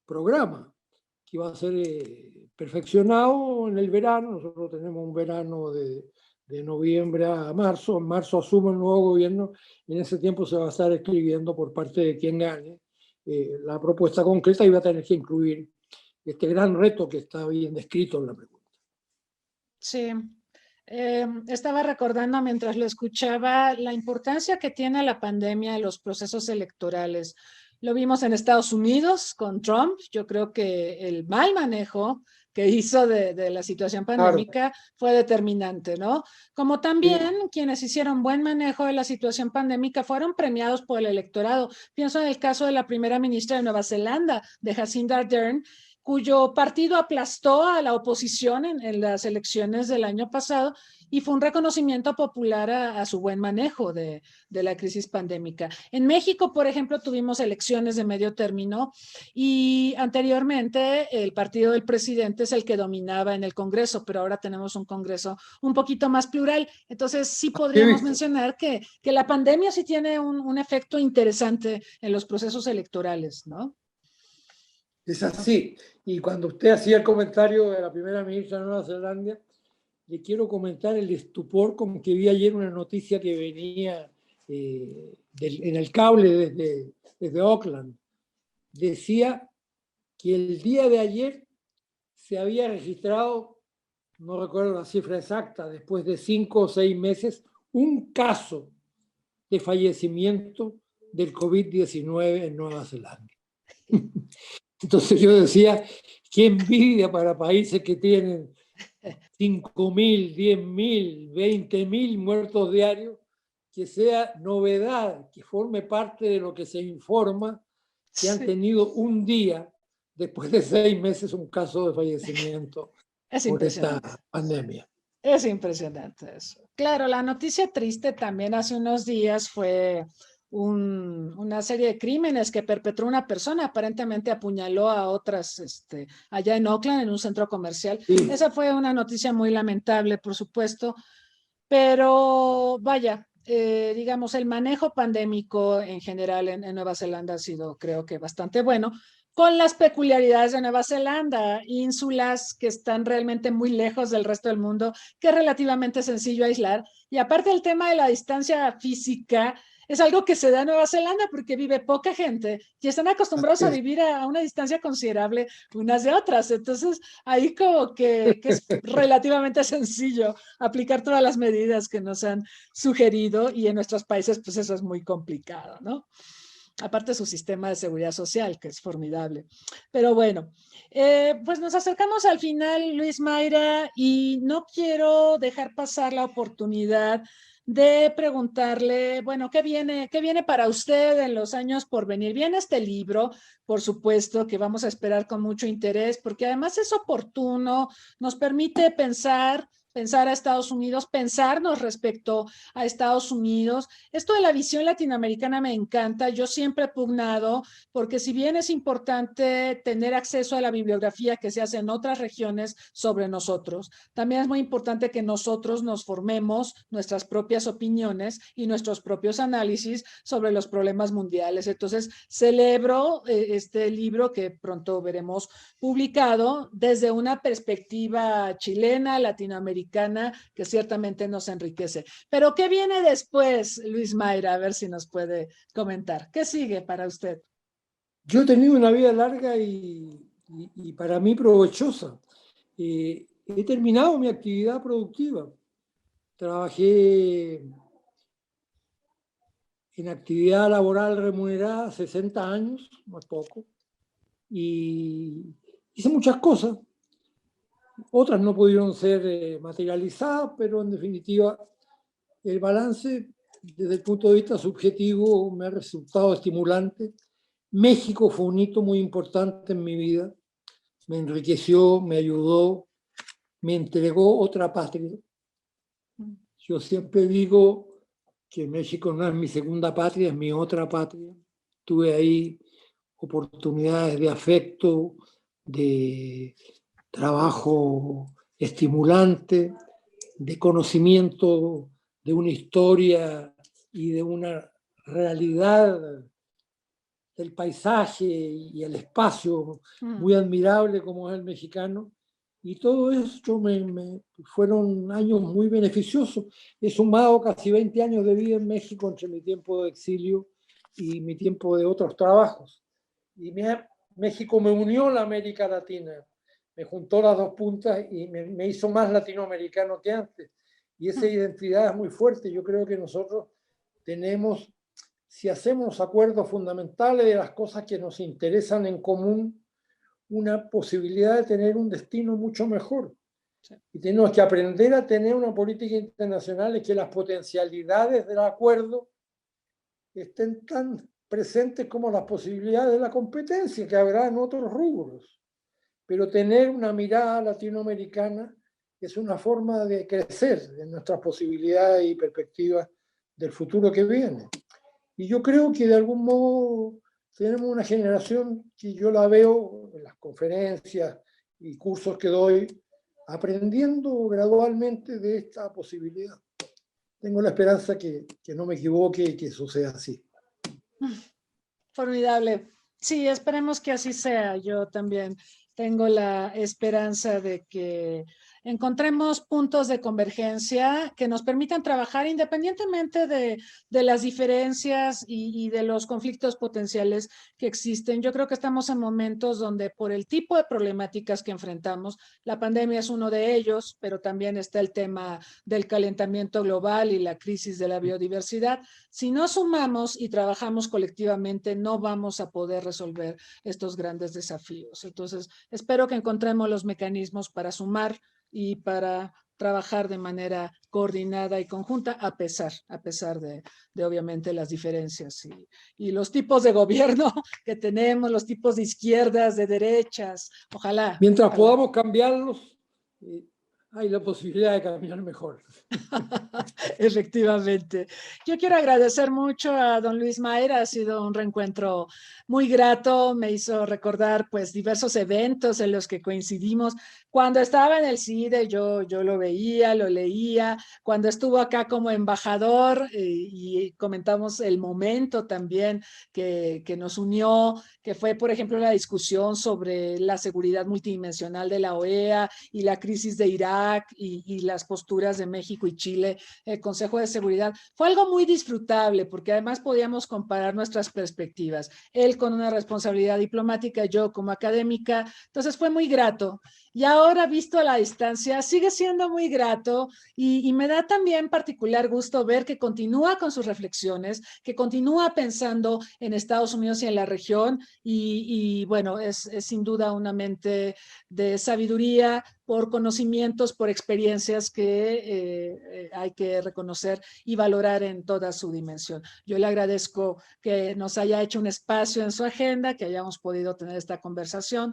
programa, que va a ser perfeccionado en el verano. Nosotros tenemos un verano de noviembre a marzo. En marzo asume el nuevo gobierno y en ese tiempo se va a estar escribiendo por parte de quien gane la propuesta concreta y va a tener que incluir este gran reto que está bien descrito en la pregunta. Sí, estaba recordando mientras lo escuchaba la importancia que tiene la pandemia en los procesos electorales. Lo vimos en Estados Unidos con Trump. Yo creo que el mal manejo que hizo de la situación pandémica fue determinante, ¿no? Como también quienes hicieron buen manejo de la situación pandémica fueron premiados por el electorado. Pienso en el caso de la primera ministra de Nueva Zelanda, de Jacinda Ardern, cuyo partido aplastó a la oposición en las elecciones del año pasado y fue un reconocimiento popular a su buen manejo de la crisis pandémica. En México, por ejemplo, tuvimos elecciones de medio término y anteriormente el partido del presidente es el que dominaba en el Congreso, pero ahora tenemos un Congreso un poquito más plural. Entonces sí podríamos mencionar que la pandemia sí tiene un efecto interesante en los procesos electorales, ¿no? Es así. Y cuando usted hacía el comentario de la primera ministra de Nueva Zelanda, le quiero comentar el estupor con que vi ayer una noticia que venía en el cable desde Auckland. Decía que el día de ayer se había registrado, no recuerdo la cifra exacta, después de 5 o 6 meses, un caso de fallecimiento del COVID-19 en Nueva Zelanda. Entonces yo decía, qué envidia para países que tienen 5.000, 10.000, 20.000 muertos diarios, que sea novedad, que forme parte de lo que se informa, que han tenido un día, después de 6 meses, un caso de fallecimiento Es por esta impresionante. pandemia. Es impresionante eso. Claro, la noticia triste también hace unos días fue una serie de crímenes que perpetró una persona, aparentemente apuñaló a otras allá en Oakland, en un centro comercial. Sí. Esa fue una noticia muy lamentable, por supuesto, pero vaya, digamos, el manejo pandémico en general en Nueva Zelanda ha sido, creo que, bastante bueno, con las peculiaridades de Nueva Zelanda, ínsulas que están realmente muy lejos del resto del mundo, que es relativamente sencillo aislar. Y aparte el tema de la distancia física, es algo que se da en Nueva Zelanda porque vive poca gente y están acostumbrados a vivir a una distancia considerable unas de otras. Entonces, ahí como que es relativamente sencillo aplicar todas las medidas que nos han sugerido, y en nuestros países pues eso es muy complicado, ¿no? Aparte de su sistema de seguridad social, que es formidable. Pero bueno, pues nos acercamos al final, Luis Mayra, y no quiero dejar pasar la oportunidad de preguntarle, bueno, ¿qué viene para usted en los años por venir? Viene este libro, por supuesto, que vamos a esperar con mucho interés, porque además es oportuno, nos permite pensar a Estados Unidos, pensarnos respecto a Estados Unidos. Esto de la visión latinoamericana me encanta. Yo siempre he pugnado porque si bien es importante tener acceso a la bibliografía que se hace en otras regiones sobre nosotros, también es muy importante que nosotros nos formemos nuestras propias opiniones y nuestros propios análisis sobre los problemas mundiales. Entonces, celebro este libro que pronto veremos publicado desde una perspectiva chilena, latinoamericana, que ciertamente nos enriquece. Pero ¿qué viene después, Luis Mayra? A ver si nos puede comentar. ¿Qué sigue para usted? Yo he tenido una vida larga y para mí provechosa. He terminado mi actividad productiva. Trabajé en actividad laboral remunerada 60 años, no es poco, y hice muchas cosas. Otras no pudieron ser materializadas, pero en definitiva el balance desde el punto de vista subjetivo me ha resultado estimulante. México fue un hito muy importante en mi vida, me enriqueció, me ayudó, me entregó otra patria. Yo siempre digo que México no es mi segunda patria, es mi otra patria. Tuve ahí oportunidades de afecto, de trabajo estimulante, de conocimiento de una historia y de una realidad del paisaje y el espacio muy admirable como es el mexicano. Y todo eso fueron años muy beneficiosos. He sumado casi 20 años de vida en México entre mi tiempo de exilio y mi tiempo de otros trabajos. Y México me unió a la América Latina, me juntó las dos puntas y me hizo más latinoamericano que antes. Y esa identidad es muy fuerte. Yo creo que nosotros tenemos, si hacemos acuerdos fundamentales de las cosas que nos interesan en común, una posibilidad de tener un destino mucho mejor. Y tenemos que aprender a tener una política internacional en que las potencialidades del acuerdo estén tan presentes como las posibilidades de la competencia que habrá en otros rubros. Pero tener una mirada latinoamericana es una forma de crecer en nuestras posibilidades y perspectivas del futuro que viene. Y yo creo que de algún modo tenemos una generación que yo la veo en las conferencias y cursos que doy, aprendiendo gradualmente de esta posibilidad. Tengo la esperanza que no me equivoque y que eso sea así. Formidable. Sí, esperemos que así sea. Yo también tengo la esperanza de que encontremos puntos de convergencia que nos permitan trabajar independientemente de las diferencias y de los conflictos potenciales que existen. Yo creo que estamos en momentos donde, por el tipo de problemáticas que enfrentamos, la pandemia es uno de ellos, pero también está el tema del calentamiento global y la crisis de la biodiversidad. Si no sumamos y trabajamos colectivamente, no vamos a poder resolver estos grandes desafíos. Entonces, espero que encontremos los mecanismos para sumar y para trabajar de manera coordinada y conjunta, a pesar de obviamente las diferencias y los tipos de gobierno que tenemos, los tipos de izquierdas, de derechas. Ojalá. Mientras podamos cambiarlos, hay la posibilidad de caminar mejor. Efectivamente. Yo quiero agradecer mucho a don Luis Mayra, ha sido un reencuentro muy grato, me hizo recordar pues diversos eventos en los que coincidimos. Cuando estaba en el CIDE yo lo veía, lo leía, cuando estuvo acá como embajador y comentamos el momento también que nos unió, que fue por ejemplo la discusión sobre la seguridad multidimensional de la OEA y la crisis de Irak y las posturas de México y Chile, el Consejo de Seguridad. Fue algo muy disfrutable porque además podíamos comparar nuestras perspectivas. Él con una responsabilidad diplomática, yo como académica. Entonces fue muy grato. Y ahora, visto a la distancia, sigue siendo muy grato y me da también particular gusto ver que continúa con sus reflexiones, que continúa pensando en Estados Unidos y en la región y bueno, es sin duda una mente de sabiduría, por conocimientos, por experiencias que hay que reconocer y valorar en toda su dimensión. Yo le agradezco que nos haya hecho un espacio en su agenda, que hayamos podido tener esta conversación.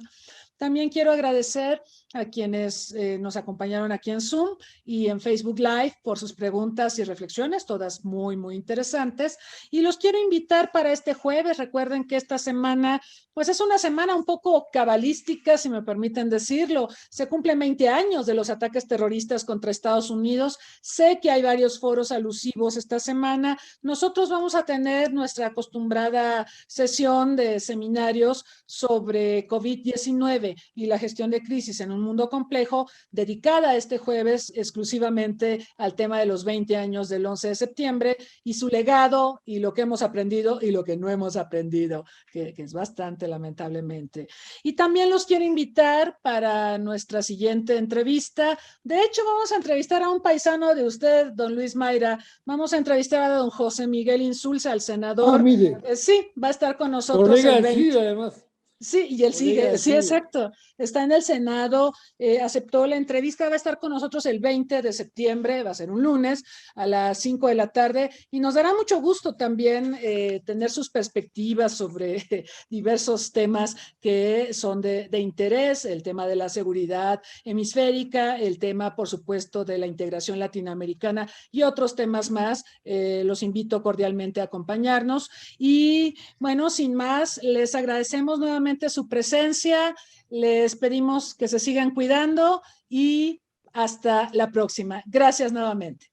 También quiero agradecer a quienes nos acompañaron aquí en Zoom y en Facebook Live por sus preguntas y reflexiones, todas muy, muy interesantes. Y los quiero invitar para este jueves. Recuerden que esta semana, pues es una semana un poco cabalística, si me permiten decirlo. Se cumplen 20 años de los ataques terroristas contra Estados Unidos. Sé que hay varios foros alusivos esta semana. Nosotros vamos a tener nuestra acostumbrada sesión de seminarios sobre COVID-19 y la gestión de crisis en un mundo complejo, dedicada este jueves exclusivamente al tema de los 20 años del 11 de septiembre y su legado y lo que hemos aprendido y lo que no hemos aprendido, que es bastante lamentablemente. Y también los quiero invitar para nuestra siguiente entrevista. De hecho, vamos a entrevistar a un paisano de usted, don Luis Mayra. Vamos a entrevistar a don José Miguel Insulza, al senador. Mire. Sí, va a estar con nosotros Colega el 20. Sí, además. Sí, y él sigue, sí, exacto. Está en el Senado, aceptó la entrevista, va a estar con nosotros el 20 de septiembre, va a ser un lunes a las 5 de la tarde y nos dará mucho gusto también tener sus perspectivas sobre diversos temas que son de interés, el tema de la seguridad hemisférica, el tema, por supuesto, de la integración latinoamericana y otros temas más. Los invito cordialmente a acompañarnos y, bueno, sin más, les agradecemos nuevamente su presencia, les pedimos que se sigan cuidando y hasta la próxima. Gracias nuevamente.